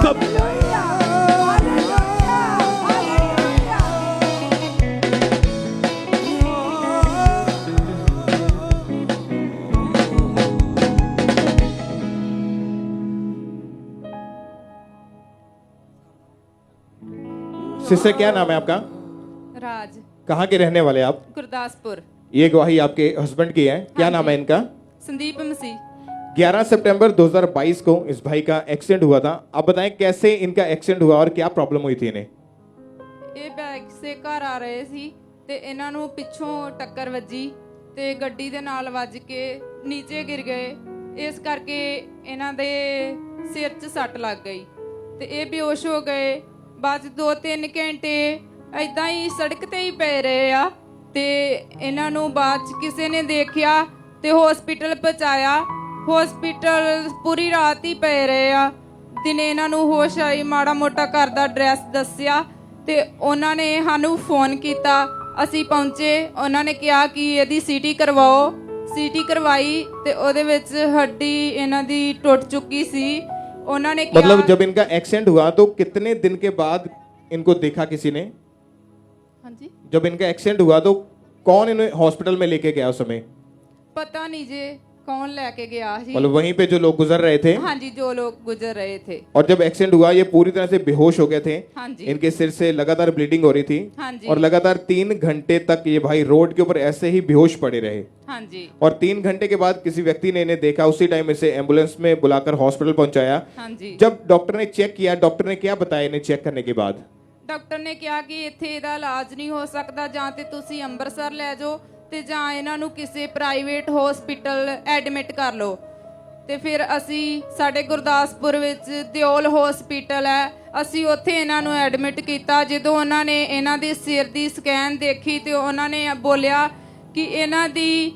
सिस्टर, क्या नाम है आपका? राज। कहाँ के रहने वाले आप? गुरदासपुर। ये गवाही आपके हस्बैंड की है, क्या नाम है इनका? संदीप मसीह। 11 सितंबर 2022 को इस भाई का एक्सीडेंट हुआ था। आप बताएं कैसे इनका एक्सीडेंट हुआ और क्या प्रॉब्लम हुई थी इन्हें? ਇਹ ਬੈਗ ਸੇ ਘਰ ਆ ਰਹੇ ਸੀ ਤੇ ਇਹਨਾਂ ਨੂੰ ਪਿੱਛੋਂ ਟੱਕਰ ਵੱਜੀ ਤੇ ਗੱਡੀ ਦੇ ਨਾਲ ਵੱਜ ਕੇ ਨੀਚੇ ਗਿਰ ਗਏ। ਇਸ ਕਰਕੇ ਇਹਨਾਂ ਦੇ ਸਿਰ 'ਚ ਸੱਟ ਲੱਗ ਗਈ ਤੇ ਇਹ ਬੇਹੋਸ਼ ਹੋ ਗਏ। ਬਾਅਦ 2-3 ਘੰਟੇ ਐਦਾਂ ਹੀ ਸੜਕ ਤੇ ਹੀ ਪਏ ਰਹੇ ਆ ਤੇ ਇਹਨਾਂ ਨੂੰ ਬਾਅਦ 'ਚ ਕਿਸੇ ਨੇ ਦੇਖਿਆ ਤੇ ਹਸਪੀਟਲ ਪਹੁੰਚਾਇਆ। ਹਸਪੀਟਲ ਪੂਰੀ ਰਾਤ ਹੀ ਪਏ ਰਹੇ ਆ। ਦਿਨੇ ਇਹਨਾਂ ਨੂੰ ਹੋਸ਼ ਆਈ, ਮਾੜਾ ਮੋਟਾ ਘਰ ਦਾ ਐਡਰੈਸ ਦੱਸਿਆ ਤੇ ਉਹਨਾਂ ਨੇ ਸਾਨੂੰ ਫੋਨ ਕੀਤਾ। ਅਸੀਂ ਪਹੁੰਚੇ, ਉਹਨਾਂ ਨੇ ਕਿਹਾ ਕਿ ਇਹਦੀ ਸੀਟੀ ਕਰਵਾਓ। ਸੀਟੀ करवाई ਤੇ ਉਹਦੇ ਵਿੱਚ ਹੱਡੀ ਇਹਨਾਂ ਦੀ ਟੁੱਟ ਚੁੱਕੀ ਸੀ। उन्होंने मतलब जब इनका एक्सीडेंट हुआ तो कितने दिन के बाद इनको देखा किसी ने? हाँ जी। जब इनका एक्सीडेंट हुआ तो कौन इन्हें हॉस्पिटल में लेके गया उस समय? पता नहीं जी कौन लेके गया जी। मतलब वहीं पे जो लोग गुजर रहे थे? हाँ जी, जो लोग गुजर रहे थे। और जब एक्सीडेंट हुआ ये पूरी तरह से बेहोश हो गए थे। हाँ जी। इनके सिर से लगातार ब्लीडिंग हो रही थी। हाँ जी। और लगातार 3 घंटे तक ये भाई रोड के ऊपर ऐसे ही बेहोश पड़े रहे। हाँ जी। और 3 घंटे के बाद किसी व्यक्ति ने इन्हें देखा, उसी टाइम इसे एम्बुलेंस में बुलाकर हॉस्पिटल पहुंचाया। हाँ जी। जब डॉक्टर ने चेक किया, डॉक्टर ने क्या बताया इन्हें चेक करने के बाद? डॉक्टर ने कहा कि इत्थे इहदा इलाज नहीं हो सकता, जां ते तुसी अंमृतसर ले जाओ ਤੇ ਜਾਂ ਇਹਨਾਂ ਨੂੰ ਕਿਸੇ ਪ੍ਰਾਈਵੇਟ ਹਸਪੀਟਲ ਐਡਮਿਟ ਕਰ ਲਓ। ਤੇ ਫਿਰ ਅਸੀਂ ਸਾਡੇ ਗੁਰਦਾਸਪੁਰ ਵਿੱਚ ਦਿਓਲ ਹਸਪੀਟਲ ਹੈ, ਅਸੀਂ ਉੱਥੇ ਇਹਨਾਂ ਨੂੰ ਐਡਮਿਟ ਕੀਤਾ। ਜਦੋਂ ਉਹਨਾਂ ਨੇ ਇਹਨਾਂ ਦੇ ਸਿਰ ਦੀ ਸਕੈਨ ਦੇਖੀ ਤੇ ਉਹਨਾਂ ਨੇ ਬੋਲਿਆ ਕਿ ਇਹਨਾਂ ਦੀ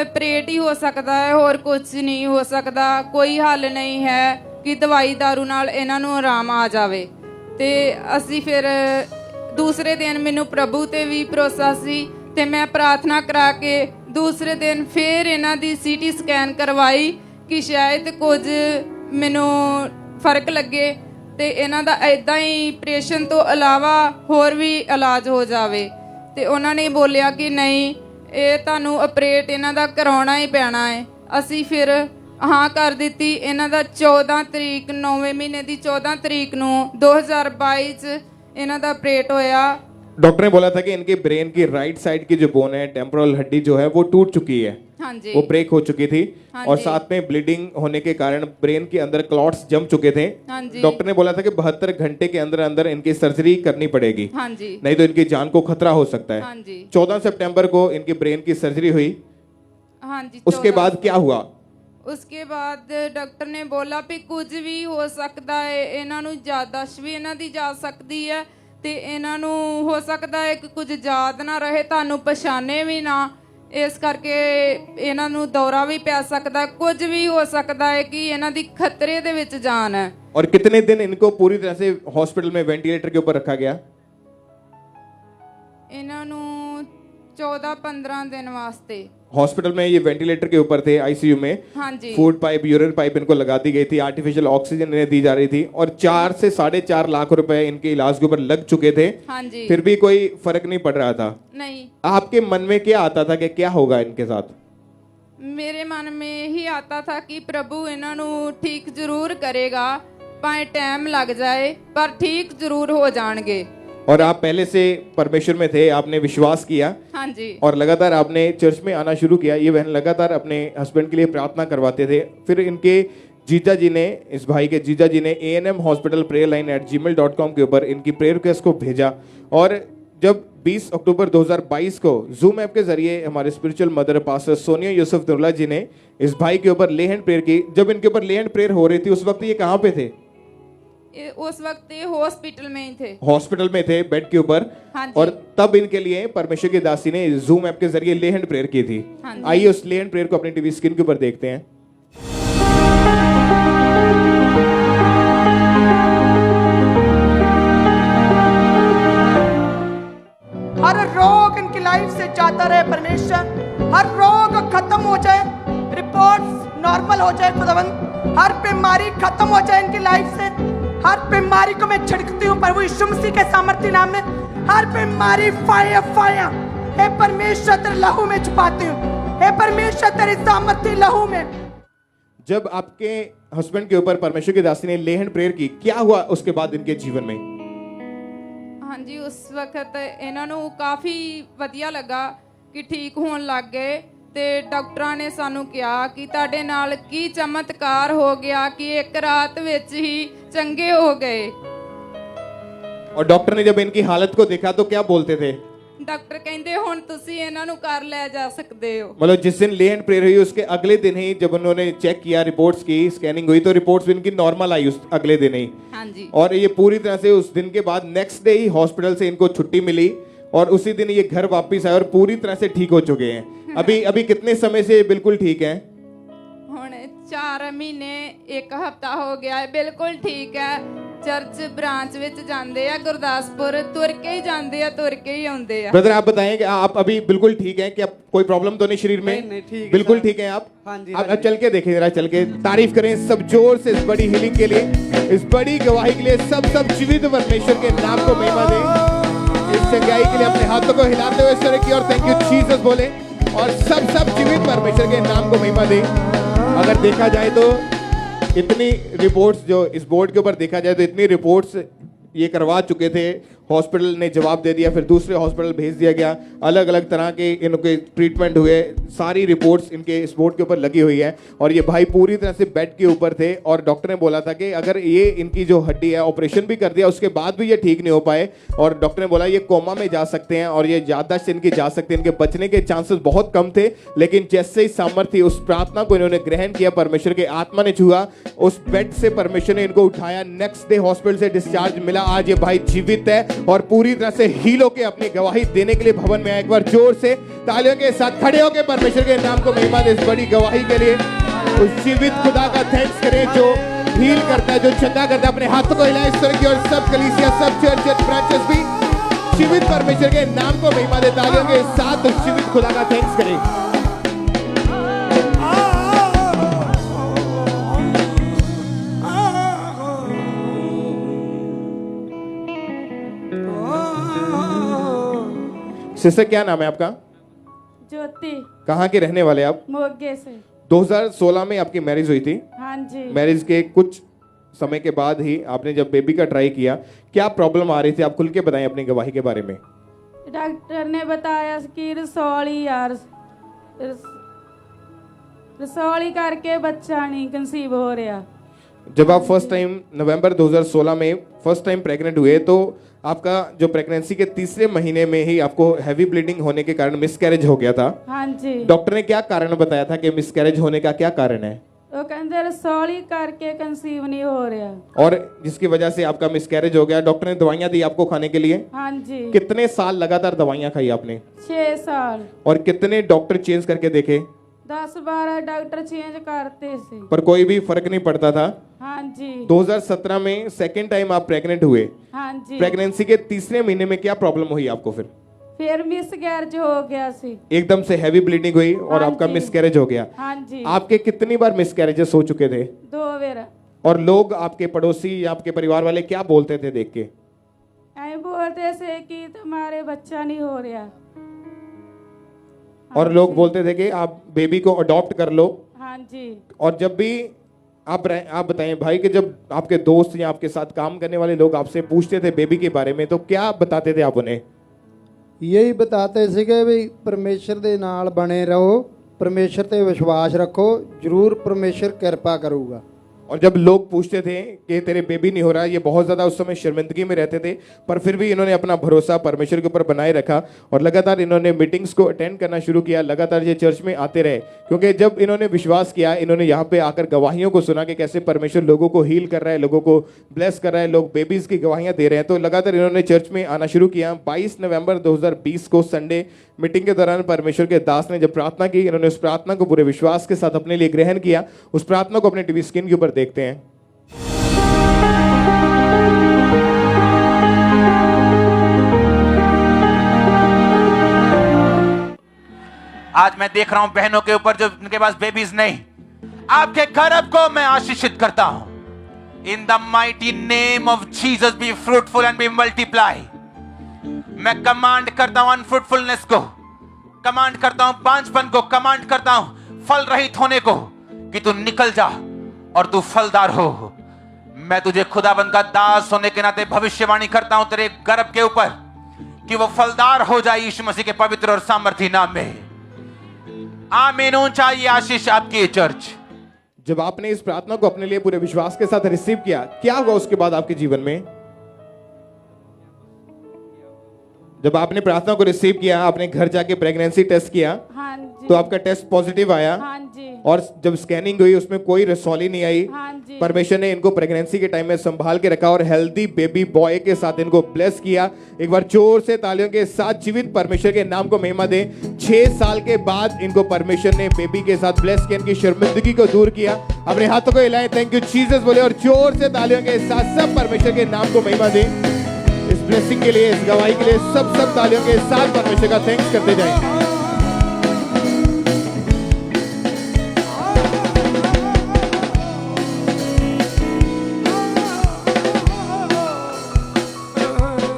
ਆਪਰੇਟ ਹੀ ਹੋ ਸਕਦਾ ਹੈ, ਹੋਰ ਕੁਝ ਨਹੀਂ ਹੋ ਸਕਦਾ, ਕੋਈ ਹੱਲ ਨਹੀਂ ਹੈ ਕਿ ਦਵਾਈ ਦਾਰੂ ਨਾਲ ਇਹਨਾਂ ਨੂੰ ਆਰਾਮ ਆ ਜਾਵੇ। ਤੇ ਅਸੀਂ ਫਿਰ ਦੂਸਰੇ ਦਿਨ ਮੈਨੂੰ ਪ੍ਰਭੂ ਤੇ ਵੀ ਭਰੋਸਾ ਸੀ ਤੇ ਮੈਂ ਪ੍ਰਾਰਥਨਾ ਕਰਾ ਕੇ ਦੂਸਰੇ ਦਿਨ ਫਿਰ ਇਹਨਾਂ ਦੀ ਸੀਟੀ ਸਕੈਨ ਕਰਵਾਈ ਕਿ ਸ਼ਾਇਦ ਕੁਝ ਮੈਨੂੰ ਫਰਕ ਲੱਗੇ ਤੇ ਇਹਨਾਂ ਦਾ ਐਦਾਂ ਹੀ ਆਪਰੇਸ਼ਨ ਤੋਂ ਇਲਾਵਾ ਹੋਰ ਵੀ ਇਲਾਜ ਹੋ ਜਾਵੇ। ਤੇ ਉਹਨਾਂ ਨੇ ਬੋਲਿਆ ਕਿ ਨਹੀਂ, ਇਹ ਤੁਹਾਨੂੰ ਆਪਰੇਟ ਇਹਨਾਂ ਦਾ ਕਰਾਉਣਾ ਹੀ ਪੈਣਾ ਹੈ। ਅਸੀਂ ਫਿਰ ਹਾਂ ਕਰ ਦਿੱਤੀ। ਇਹਨਾਂ ਦਾ 14 ਤਰੀਕ 9ਵੇਂ ਮਹੀਨੇ ਦੀ 14 ਤਰੀਕ ਨੂੰ 2022 ਚ ਇਹਨਾਂ ਦਾ ਆਪਰੇਟ ਹੋਇਆ। डॉक्टर ने बोला था कि इनके ब्रेन की राइट साइड की जो बोन है, टेम्पोरल हड्डी जो है वो टूट चुकी है, हाँ जी। वो ब्रेक हो चुकी थी हाँ और जी। साथ में ब्लीडिंग होने के कारण ब्रेन के अंदर क्लॉट्स जम चुके थे। हाँ जी। डॉक्टर ने बोला था कि 72 घंटे के अंदर अंदर इनकी सर्जरी करनी पड़ेगी, हाँ जी। नहीं तो इनकी जान को खतरा हो सकता हाँ है। जी। 14 सितंबर को इनकी ब्रेन की सर्जरी हुई। हाँ जी। उसके बाद क्या हुआ? उसके बाद डॉक्टर ने बोला भी कुछ भी हो सकता है, ਇਹਨਾਂ ਨੂੰ ਯਾਦਾਸ਼ਤ ਵੀ ਇਹਨਾਂ ਦੀ ਜਾ ਸਕਦੀ ਹੈ ਤੇ ਇਹਨਾਂ ਨੂੰ ਹੋ ਸਕਦਾ ਹੈ ਕਿ ਕੁਝ ਯਾਦ ਨਾ ਰਹੇ, ਤੁਹਾਨੂੰ ਪਛਾਣੇ ਵੀ ਨਾ, ਇਸ ਕਰਕੇ ਇਹਨਾਂ ਨੂੰ ਦੌਰਾ ਵੀ ਪੈ ਸਕਦਾ, ਕੁਝ ਵੀ ਹੋ ਸਕਦਾ ਹੈ ਕਿ ਇਹਨਾਂ ਦੀ ਖਤਰੇ ਦੇ ਵਿੱਚ ਜਾਨ ਹੈ। और कितने दिन इनको पूरी तरह से हॉस्पिटल में वेंटिलेटर के ऊपर रखा गया? ਇਹਨਾਂ ਨੂੰ 14-15 दिन वास्ते हॉस्पिटल में ये वेंटिलेटर के ऊपर थे, आईसीयू में। हाँ जी। फूड पाइप, यूरिन पाइप इनको लगा दी गई थी, आर्टिफिशियल ऑक्सीजन इन्हें दी जा रही थी और 4 से 4.5 लाख रुपए इनके इलाज के ऊपर लग चुके थे। हाँ जी। फिर भी कोई फर्क नहीं पड़ रहा था। नहीं। आपके मन में क्या आता था कि क्या होगा इनके साथ? मेरे मन में यही आता था कि प्रभु ਇਹਨਾਂ ਨੂੰ ठीक जरूर करेगा, ਭਾਵੇਂ टाइम लग जाए पर ठीक जरूर हो जाएंगे। और आप पहले से परमेश्वर में थे, आपने विश्वास किया हाँ जी। और लगातार आपने चर्च में आना शुरू किया। ये बहन लगातार अपने हस्बैंड के लिए प्रार्थना करवाते थे। फिर इनके जीजा जी ने, इस भाई के जीजा जी ने ANM hospital prayer line @gmail.com के ऊपर इनकी प्रेयर रिक्वेस्ट को भेजा और जब 20 अक्टूबर 2022 को जूम ऐप के जरिए हमारे spiritual mother pastor Sonia Yusuf दुर्ला जी ने इस भाई के ऊपर ले हैंड प्रेयर की। जब इनके ऊपर ले हैंड प्रेयर हो रही थी उस वक्त ये कहाँ पे थे? उस वक्त ये हॉस्पिटल में ही थे। हॉस्पिटल में थे, बेड के ऊपर। हाँ जी। और तब इनके लिए परमेश्वर की दासी ने जूम ऐप के जरिए ले हैंड प्रेयर की थी। हाँ जी। आइए उस ले हैंड प्रेयर को अपनी टीवी स्क्रीन के ऊपर देखते हैं। हर रोग इनकी लाइफ से जाता रहे परमेश्वर, हर रोग खत्म हो जाए, रिपोर्ट्स नॉर्मल हो जाए खुदावंद, हर बीमारी खत्म हो जाए इनकी लाइफ से। हर बीमारी को मैं छिड़कती हूँ प्रभु यीशु मसीह के सामर्थ्य नाम में। हर बीमारी फायर फायर, हे परमेश्वर तेरे लहू में छुपाती हूँ, हे परमेश्वर तेरे सामर्थ्य लहू में। जब आपके हस्बैंड के ऊपर परमेश्वर की दासी ने ले हैंड प्रेयर की, क्या हुआ उसके बाद इनके जीवन में? हाँ जी, उस वक्त ਇਹਨਾਂ ਨੂੰ ਕਾਫੀ ਵਧੀਆ ਲੱਗਾ ਕਿ ਠੀਕ ਹੋਣ ਲੱਗ ਗਏ ਤੇ ਡਾਕਟਰਾਂ ਨੇ ਸਾਨੂੰ ਕਿਹਾ ਕਿ ਤੁਹਾਡੇ ਨਾਲ ਕੀ ਚਮਤਕਾਰ ਹੋ ਗਿਆ ਕਿ ਇੱਕ ਰਾਤ ਵਿੱਚ ਹੀ ਚੰਗੇ ਹੋ ਗਏ। और डॉक्टर ने जब इनकी हालत को देखा तो क्या बोलते थे? ਡਾਕਟਰ ਕਹਿੰਦੇ ਹੁਣ ਤੁਸੀਂ ਇਹਨਾਂ ਨੂੰ ਘਰ ਲੈ ਜਾ ਸਕਦੇ ਹੋ। मतलब जिस दिन ले हैंड प्रेयर हुई उसके अगले दिन ही जब उन्होंने चेक किया, रिपोर्ट्स की, स्कैनिंग हुई तो रिपोर्ट्स भी इनकी नॉर्मल आई उस अगले दिन ही। हाँ जी। और ये पूरी तरह से उस दिन के बाद नेक्स्ट डे ही हॉस्पिटल से इनको छुट्टी मिली और उसी दिन ये घर वापस आए और पूरी तरह से ठीक हो चुके हैं। अभी कितने समय से बिल्कुल ठीक है? ਹੁਣ 4 ਮਹੀਨੇ 1 ਹਫਤਾ ਹੋ ਗਿਆ ਹੈ, ਬਿਲਕੁਲ ਠੀਕ ਹੈ। ਚਰਚ ਬ੍ਰਾਂਚ ਵਿੱਚ ਜਾਂਦੇ ਆ, ਗੁਰਦਾਸਪੁਰ ਤੁਰ ਕੇ ਹੀ ਜਾਂਦੇ ਆ, ਤੁਰ ਕੇ ਹੀ ਆਉਂਦੇ ਆ। ब्रदर आप बताएं कि आप अभी बिल्कुल ठीक हैं, क्या कोई प्रॉब्लम तो नहीं शरीर में? नहीं, ठीक है बिल्कुल सर। ठीक है आप? हाँ जी, आप हाँ जी। चल के देखें जरा, चल के तारीफ करें सब जोर से इस बड़ी हीलिंग के लिए, इस बड़ी गवाही के लिए। सब जीवित परमेश्वर के नाम को महिमा दें। इस चंगाई के लिए अपने हाथों को हिलाते हुए ईश्वर की ओर थैंक यू जीसस बोले और सब जीवित परमेश्वर के नाम को महिमा दें। अगर देखा जाए तो इतनी रिपोर्ट्स जो इस बोर्ड के ऊपर देखा जाए तो इतनी रिपोर्ट्स ये करवा चुके थे, हॉस्पिटल ने जवाब दे दिया, फिर दूसरे हॉस्पिटल भेज दिया गया, अलग अलग तरह के इनके ट्रीटमेंट हुए, सारी रिपोर्ट्स इनके इस बोर्ड के ऊपर लगी हुई है। और ये भाई पूरी तरह से बेड के ऊपर थे और डॉक्टर ने बोला था कि अगर ये इनकी जो हड्डी है ऑपरेशन भी कर दिया उसके बाद भी ये ठीक नहीं हो पाए और डॉक्टर ने बोला ये कोमा में जा सकते हैं और ये याददाश्त इनकी जा सकती है, इनके बचने के चांसेस बहुत कम थे। लेकिन जैसे ही सामर्थ्य उस प्रार्थना को इन्होंने ग्रहण किया, परमेश्वर के आत्मा ने छुआ, उस बेड से परमेश्वर ने इनको उठाया, नेक्स्ट डे हॉस्पिटल से डिस्चार्ज मिला। आज ये भाई जीवित है और पूरी तरह से हील होके अपनी गवाही देने के लिए भवन में आए। एक बार जोर से तालियों के साथ खड़े होकर परमेश्वर के नाम को महिमा दे इस बड़ी गवाही के लिए। उस जीवित खुदा का थैंक्स करें जो हील करता है, जो चंगा करता है। अपने हाथों को हिलाएं इस तरह की और सब कलीसिया, सब चर्च ब्रांचेस भी जीवित परमेश्वर के नाम को महिमा दे, तालियों के साथ उस जीवित खुदा का थैंक्स करें। सिस्टर क्या नाम है आपका? ज्योति कहाँ के रहने वाले आप? मोगे से। 2016 में आपकी मैरिज हुई थी। हाँ जी। मैरिज के कुछ समय के बाद ही आपने जब बेबी का ट्राई किया, क्या प्रॉब्लम आ रही थी? आप खुल के बताएं अपनी गवाही के बारे में। डॉक्टर ने बताया कि रसौली यार रसौली करके बच्चा नहीं कंसीव हो रहा। जब आप फर्स्ट टाइम नवंबर 2016 में फर्स्ट टाइम प्रेग्नेंट हुए तो आपका जो प्रेगनेंसी के तीसरे महीने में ही आपको हैवी ब्लीडिंग होने के कारण मिसकैरेज हो गया था। हाँ जी। डॉक्टर ने क्या कारण बताया था कि मिसकैरेज होने का क्या कारण है? वो कहते रसौली करके कंसीव नहीं हो रहा, और जिसकी वजह से आपका मिसकैरेज हो गया। डॉक्टर ने दवाइयां दी आपको खाने के लिए? हाँ जी। कितने साल लगातार दवाइयां खाई आपने? 6 साल। और कितने डॉक्टर चेंज करके देखे? 10-12 डॉक्टर चेंज करते थे, पर कोई भी फर्क नहीं पड़ता था। हाँ जी। 2017 में सेकेंड टाइम आप प्रेग्नेंट हुए। हाँ जी। प्रेगनेंसी के तीसरे महीने में क्या प्रॉब्लम हुई आपको? फिर मिसकैरेज हो गया सी। एकदम से हैवी ब्लीडिंग हुई और हाँ आपका जी। मिसकैरेज हो गया। हाँ जी। आपके कितनी बार मिसकैरेजेस हो चुके थे? 2 बार। और लोग आपके पड़ोसी या आपके परिवार वाले क्या बोलते थे देख के? ऐ बोलते से कि तुम्हारे बच्चा नहीं हो रहा। और लोग बोलते थे कि आप बेबी को अडॉप्ट कर लो। हाँ जी। और जब भी आप बताएं भाई कि जब आपके दोस्त या आपके साथ काम करने वाले लोग आपसे पूछते थे बेबी के बारे में तो क्या बताते थे आप उन्हें? यही बताते ਸੀਗੇ ਵੀ ਪਰਮੇਸ਼ਰ ਦੇ ਨਾਲ ਬਣੇ ਰਹੋ, ਪਰਮੇਸ਼ਰ ਤੇ ਵਿਸ਼ਵਾਸ ਰੱਖੋ, ਜ਼ਰੂਰ ਪਰਮੇਸ਼ਰ ਕਿਰਪਾ ਕਰੂਗਾ। और जब लोग पूछते थे कि तेरे बेबी नहीं हो रहा, ये बहुत ज्यादा उस समय शर्मिंदगी में रहते थे, पर फिर भी इन्होंने अपना भरोसा परमेश्वर के ऊपर बनाए रखा और लगातार इन्होंने मीटिंग्स को अटेंड करना शुरू किया। लगातार ये चर्च में आते रहे क्योंकि जब इन्होंने विश्वास किया, इन्होंने यहाँ पे आकर गवाहियों को सुना कि कैसे परमेश्वर लोगों को हील कर रहा है, लोगों को ब्लेस कर रहा है, लोग बेबीज की गवाहियां दे रहे हैं, तो लगातार इन्होंने चर्च में आना शुरू किया। 22 नवंबर 2020 को संडे मीटिंग के दौरान परमेश्वर के दास ने जब प्रार्थना की, इन्होंने उस प्रार्थना को पूरे विश्वास के साथ अपने लिए ग्रहण किया। उस प्रार्थना को अपने टीवी स्क्रीन के ऊपर देखते हैं। आज मैं देख रहा हूं बहनों के ऊपर जो उनके पास बेबीज नहीं, आपके गर्भ को मैं आशीषित करता हूं। In the mighty name of Jesus be fruitful and be multiply. मैं कमांड करता हूं अनफ्रूटफुलनेस को, कमांड करता हूं बांझपन को, कमांड करता हूं फल रहित होने को कि तू निकल जा और तू फलदार हो। मैं तुझे खुदाबंद का दास होने के नाते भविष्यवाणी करता हूं तेरे गर्भ के ऊपर कि वो फलदार हो जाए यीशु मसीह के पवित्र और सामर्थी नाम में। आमीन। ऊंचा ये आशीष आपकी चर्च। जब आपने इस प्रार्थना को अपने लिए पूरे विश्वास के साथ रिसीव किया, क्या हुआ उसके बाद आपके जीवन में? जब आपने प्रार्थना को रिसीव किया, आपने घर जाके प्रेगनेंसी टेस्ट किया, हाँ जी। तो आपका टेस्ट पॉजिटिव आया। हाँ जी। और जब स्कैनिंग हुई उसमें कोई रसौली नहीं आई। हाँ जी। परमेश्वर ने इनको प्रेगनेंसी के टाइम में संभाल के रखा और हेल्दी बेबी बॉय के साथ इनको ब्लेस किया। एक बार जोर से तालियों के साथ जीवित परमेश्वर के नाम को महिमा दे। 6 साल के बाद इनको परमेश्वर ने बेबी के साथ ब्लेस किया, इनकी शर्मिंदगी को दूर किया। अपने हाथों को हिलाएं, थैंक यू जीसस बोले और जोर से तालियों के साथ सब परमेश्वर के नाम को महिमा दे। इस ब्लेसिंग के लिए, इस गवाही के लिए सब तालियों के साथ परमेश्वर का थैंक्स करते जाएं।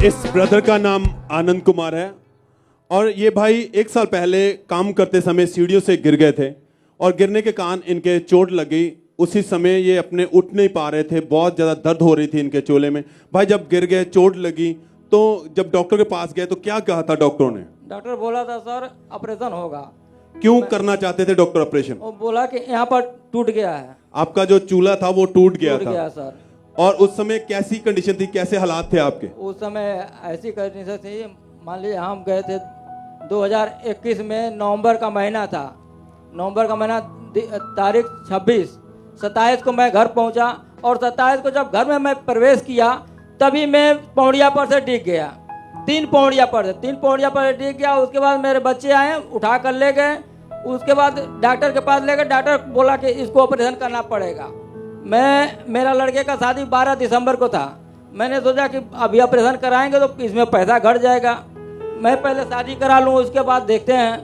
इस ब्रदर का नाम आनंद कुमार है और ये भाई 1 साल पहले काम करते समय सीढ़ियों से गिर गए थे और गिरने के कारण इनके चोट लग गई। उसी समय ये अपने उठ नहीं पा रहे थे, बहुत ज़्यादा दर्द हो रही थी इनके चोले में। भाई जब गिर गए, चोट लगी, तो जब डॉक्टर के पास गए तो क्या कहा था डॉक्टरों ने? डॉक्टर बोला था सर ऑपरेशन होगा। क्यों करना चाहते थे डॉक्टर ऑपरेशन? वो बोला कि यहाँ पर टूट गया है। आपका जो चूल्हा था वो टूट गया था सर। और उस समय कैसी कंडीशन थी, कैसे हालात थे आपके? उस समय ऐसी कंडीशन थी, मान लीजिए हम गए थे 2021 में, नवंबर का महीना था। नवंबर का महीना तारीख 27 को मैं घर पहुंचा और 27 को जब घर में मैं प्रवेश किया तभी मैं पौड़िया पर से डिग गया। 3 पौड़िया पर डिग गया। उसके बाद मेरे बच्चे आए, उठा कर ले गए। उसके बाद डॉक्टर के पास ले गए। डॉक्टर बोला कि इसको ऑपरेशन करना पड़ेगा। मेरा लड़के का शादी 12 दिसंबर को था। मैंने सोचा कि अभी ऑपरेशन कराएंगे तो इसमें पैसा घट जाएगा, मैं पहले शादी करा लूँ, उसके बाद देखते हैं।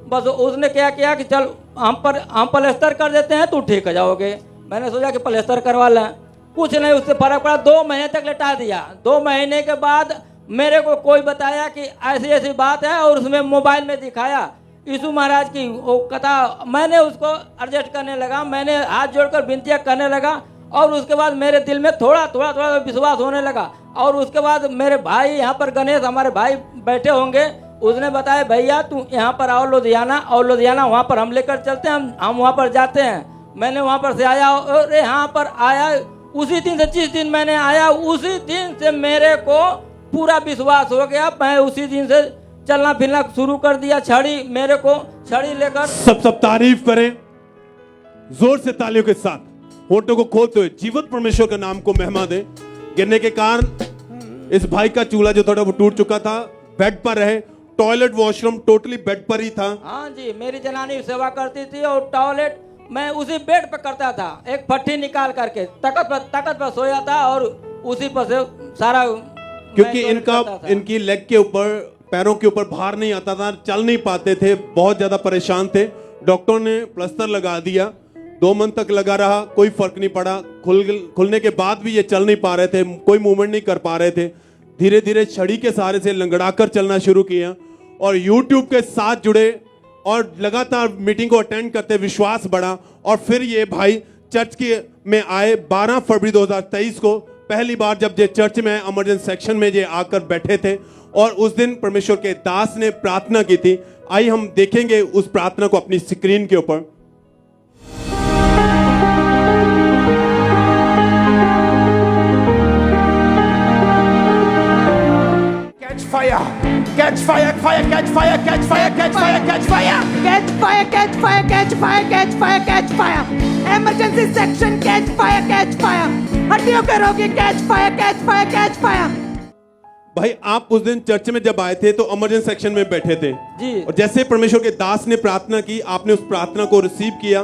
बस उसने क्या किया कि चल हम प्लास्टर कर देते हैं, तू ठीक हो जाओगे। मैंने सोचा कि प्लास्टर करवा लें, कुछ नहीं, उससे फर्क पड़ा। 2 महीने तक लेटा दिया। 2 महीने के बाद मेरे को कोई बताया कि ऐसी ऐसी बात है और उसमें मोबाइल में दिखाया यीशु महाराज की वो कथा मैंने उसको एडजस्ट करने लगा, मैंने हाथ जोड़कर विनतियाँ करने लगा और उसके बाद मेरे दिल में थोड़ा थोड़ा विश्वास होने लगा। और उसके बाद मेरे भाई यहाँ पर गणेश हमारे भाई बैठे होंगे, उसने बताया भैया तू यहाँ पर आओ लुधियाना, और लुधियाना वहाँ पर हम लेकर चलते हैं, हम वहाँ पर जाते हैं। मैंने वहाँ पर से आया और यहाँ पर आया उसी दिन से, जिस दिन मैंने आया उसी दिन से मेरे को पूरा विश्वास हो गया। मैं उसी दिन से चलना फिरना शुरू कर दिया। छड़ी मेरे को छड़ी लेकर सब तारीफ करें जोर से तालियों के साथ, होठों को खोलते हुए जीवित परमेश्वर के नाम को महिमा दें। गिरने के कारण इस भाई का चूल्हा जो था वो टूट चुका था, बेड पर रहे, टॉयलेट वॉशरूम टोटली बेड पर ही था। हाँ जी, मेरी जनानी सेवा करती थी और टॉयलेट मैं उसी बेड पर करता था, एक फट्टी निकाल करके तकत पर सोया था और उसी पर से सारा, क्योंकि इनकी लेग के ऊपर पैरों के ऊपर भार नहीं आता था, चल नहीं पाते थे, बहुत ज्यादा परेशान थे। डॉक्टर ने प्लास्टर लगा दिया, 2 मंथ तक लगा रहा, कोई फर्क नहीं पड़ा। खुलने के बाद भी ये चल नहीं पा रहे थे, कोई मूवमेंट नहीं कर पा रहे थे। धीरे धीरे छड़ी के सहारे से लंगड़ाकर चलना शुरू किया और यूट्यूब के साथ जुड़े और लगातार मीटिंग को अटेंड करते विश्वास बढ़ा। और फिर ये भाई चर्च के में आए 12 फरवरी 2023 को, पहली बार जब ये चर्च में इमरजेंसी सेक्शन में ये आकर बैठे थे और उस दिन परमेश्वर के दास ने प्रार्थना की थी। आइए हम देखेंगे उस प्रार्थना को अपनी स्क्रीन के ऊपर। Catch fire, catch fire, fire, catch fire, catch fire, catch fire, catch fire, Catch fire, catch fire, catch fire, catch fire, catch fire. Emergency section, catch fire, catch fire. हड्डियों के रोगी, catch fire, catch fire, catch fire. भाई आप उस दिन church में जब आए थे तो इमरजेंसी सेक्शन में बैठे थे जी। और जैसे परमेश्वर के दास ने प्रार्थना की, आपने उस प्रार्थना को रिसीव किया,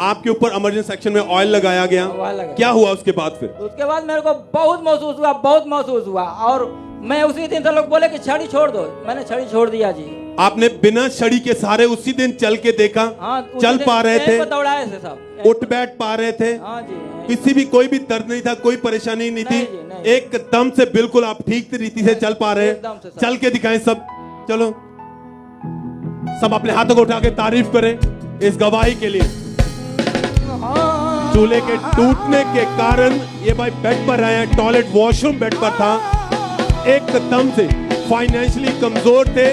आपके ऊपर इमरजेंसी सेक्शन में ऑयल लगाया गया। क्या हुआ उसके बाद? फिर उसके बाद मेरे को बहुत महसूस हुआ और मैं उसी दिन से लोग बोले कि छड़ी छोड़ दो, मैंने छड़ी छोड़ दिया जी। आपने बिना छड़ी के सहारे उसी दिन चल के देखा? हाँ, चल पा रहे थे, दौड़ाए थे सब, उठ बैठ पा रहे थे। हाँ जी, किसी भी कोई भी दर्द नहीं था, कोई परेशानी नहीं थी, एकदम से बिल्कुल आप ठीक रीति से चल पा रहे हैं। चल के दिखाएं सब, चलो सब अपने हाथों को उठा के तारीफ करें इस गवाही के लिए। चूल्हे के टूटने के कारण ये भाई बेड पर आए हैं, टॉयलेट वॉशरूम बेड पर था, एकदम से फाइनेंशियली कमजोर थे,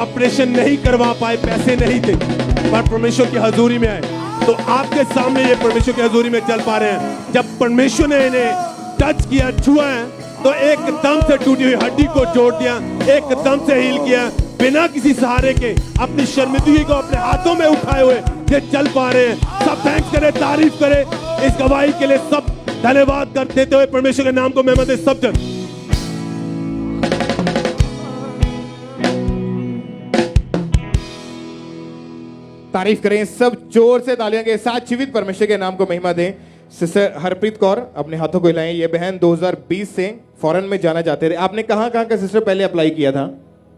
ऑपरेशन नहीं करवा पाए, पैसे नहीं थे, पर परमेश्वर की हजूरी में आए तो आपके सामने ये परमेश्वर की हजूरी में चल पा रहे हैं। जब परमेश्वर ने इन्हें टच किया, छुआ है, तो एकदम से टूटी हुई हड्डी को जोड़ दिया, एकदम से हील किया, बिना किसी सहारे के अपनी शर्मिंदगी को अपने हाथों में उठाए हुए ये चल पा रहे हैं। सब थैंक्स करें, तारीफ करें इस गवाही के लिए, सब धन्यवाद कर देते हुए परमेश्वर के नाम को महिमा दे सब जन। तारीफ करें सब जोर से तालियों के साथ, जीवित परमेश्वर के नाम को महिमा दें। सिस्टर हरप्रीत कौर अपने हाथों को हिलाएं। ये बहन 2020 से फॉरेन में जाना चाहते थे। आपने कहाँ का सिस्टर पहले अप्लाई किया था?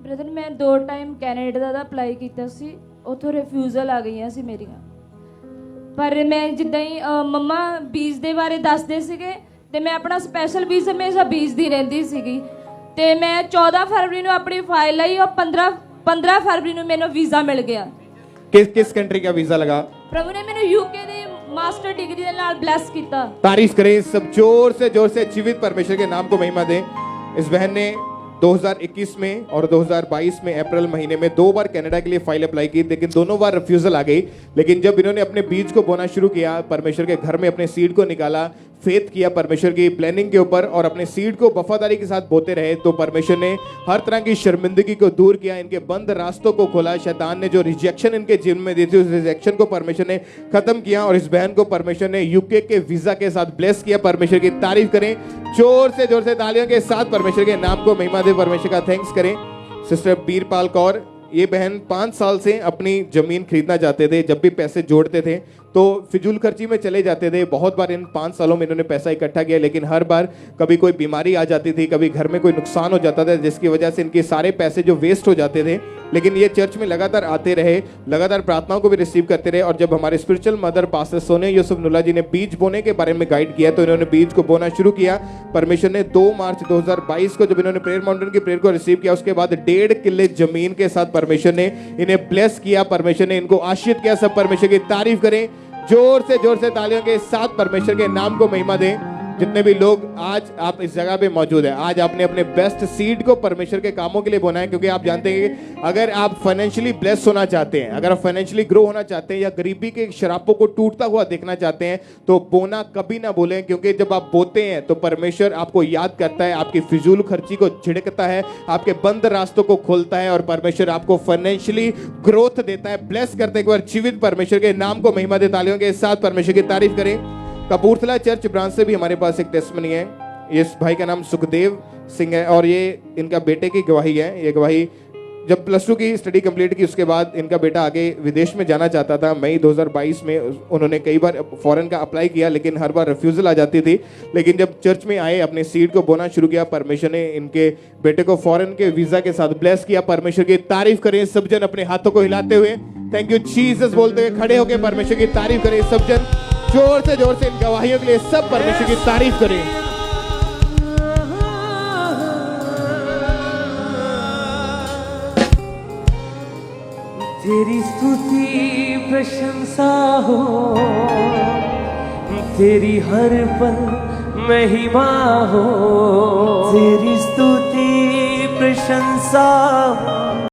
ਬ੍ਰਦਰ ਮੈਂ 2 ਟਾਈਮ ਕੈਨੇਡਾ ਦਾ ਅਪਲਾਈ ਕੀਤਾ ਸੀ, ਉੱਥੋਂ ਰਿਫਿਊਜ਼ਲ ਆ ਗਈਆਂ ਸੀ ਮੇਰੀਆਂ। ਪਰ ਮੈਂ ਜਿੱਦਾਂ ਹੀ ਮੰਮਾ ਬੀਜ ਦੇ ਬਾਰੇ ਦੱਸਦੇ ਸੀਗੇ ਤੇ ਮੈਂ ਆਪਣਾ ਸਪੈਸ਼ਲ ਬੀਜ ਹਮੇਸ਼ਾ ਬੀਜਦੀ ਰਹਿੰਦੀ ਸੀਗੀ ਤੇ ਮੈਂ 14 ਫਰਵਰੀ ਨੂੰ ਆਪਣੀ ਫਾਈਲ ਲਈ ਔਰ 15 ਫਰਵਰੀ ਨੂੰ ਮੈਨੂੰ ਵੀਜ਼ਾ ਮਿਲ ਗਿਆ। किस कंट्री का वीजा लगा? प्रभु ने मैंने यूके ਦੇ मास्टर डिग्री ਦੇ ਨਾਲ ब्लेस ਕੀਤਾ। तारीफ करें सब जोर से जीवित परमेश्वर के नाम को महिमा दें। इस बहन ने 2021 में और 2022 में अप्रैल महीने में 2 बार कनाडा के लिए फाइल अप्लाई की, लेकिन दोनों बार रिफ्यूजल आ गई। लेकिन जब इन्होंने अपने बीज को बोना शुरू किया, परमेश्वर के घर में अपने सीड को निकाला, फेथ किया परमेश्वर की प्लानिंग के ऊपर और अपने सीड को वफादारी के साथ बोते रहे, तो परमेश्वर ने हर तरह की शर्मिंदगी को दूर किया, इनके बंद रास्तों को खोला। शैतान ने जो रिजेक्शन इनके जीवन में दी थी, उस रिजेक्शन को परमेश्वर ने खत्म किया और इस बहन को परमेश्वर ने यूके के वीजा के साथ ब्लेस किया। परमेश्वर की तारीफ करें, जोर से तालियों के साथ परमेश्वर के नाम को महिमा दे, परमेश्वर का थैंक्स करें। सिस्टर बीरपाल कौर, ये बहन 5 साल से अपनी जमीन खरीदना चाहते थे। जब भी पैसे जोड़ते थे तो फिजूल खर्ची में चले जाते थे। बहुत बार इन 5 सालों में इन्होंने पैसा इकट्ठा किया, लेकिन हर बार कभी कोई बीमारी आ जाती थी, कभी घर में कोई नुकसान हो जाता था, जिसकी वजह से इनके सारे पैसे जो वेस्ट हो जाते थे। लेकिन ये चर्च में लगातार आते रहे, लगातार प्रार्थनाओं को भी रिसीव करते रहे। और जब हमारे स्पिरिचुअल मदर पास्टर सोने यूसुफ नुल्ला जी ने बीज बोने के बारे में गाइड किया, तो इन्होंने बीज को बोना शुरू किया। परमेश्वर ने 2 मार्च 2022 को जब इन्होंने प्रेयर माउंटेन की प्रेयर को रिसीव किया, उसके बाद 1.5 किले जमीन के साथ परमेश्वर ने इन्हें ब्लेस किया, परमेश्वर ने इनको आशीष किया। सब परमेश्वर की तारीफ करें, जोर से तालियों के साथ परमेश्वर के नाम को महिमा दें। जितने भी लोग आज आप इस जगह पे मौजूद हैं, आज आपने अपने बेस्ट सीड को परमेश्वर के कामों के लिए बोना है, क्योंकि आप जानते हैं कि अगर आप फाइनेंशियली ब्लेस होना चाहते हैं, अगर आप फाइनेंशियली ग्रो होना चाहते हैं, या गरीबी के शरापों को टूटता हुआ देखना चाहते हैं, तो बोना कभी ना बोलें, क्योंकि जब आप बोते हैं तो परमेश्वर आपको याद करता है, आपकी फिजूल खर्ची को झिड़कता है, आपके बंद रास्तों को खोलता है, और परमेश्वर आपको फाइनेंशियली ग्रोथ देता है, ब्लेस करते हैं। एक बार जीवित परमेश्वर के नाम को महिमा दे, तालियों के साथ परमेश्वर की तारीफ करें। कपूरथला चर्च ब्रांच से भी हमारे पास एक टेस्टमनी है। इस भाई का नाम सुखदेव सिंह है, और ये इनका बेटे की गवाही है। ये गवाही जब +2 की स्टडी कंप्लीट की, उसके बाद इनका बेटा आगे विदेश में जाना चाहता था। मई 2022 में उन्होंने कई बार फॉरेन का अप्लाई किया, लेकिन हर बार रिफ्यूजल आ जाती थी। लेकिन जब चर्च में आए, अपने सीड को बोना शुरू किया, परमेश्वर ने इनके बेटे को फॉरेन के वीजा के साथ ब्लेस किया। परमेश्वर की तारीफ करें सब जन, अपने हाथों को हिलाते हुए थैंक यू जीसस बोलते हुए खड़े होकर परमेश्वर की तारीफ करें सब जन, जोर से इन गवाहियों के लिए सब परमेश्वर की तारीफ करें। तेरी स्तुति प्रशंसा हो, तेरी हर पल महिमा हो, तेरी स्तुति प्रशंसा हो।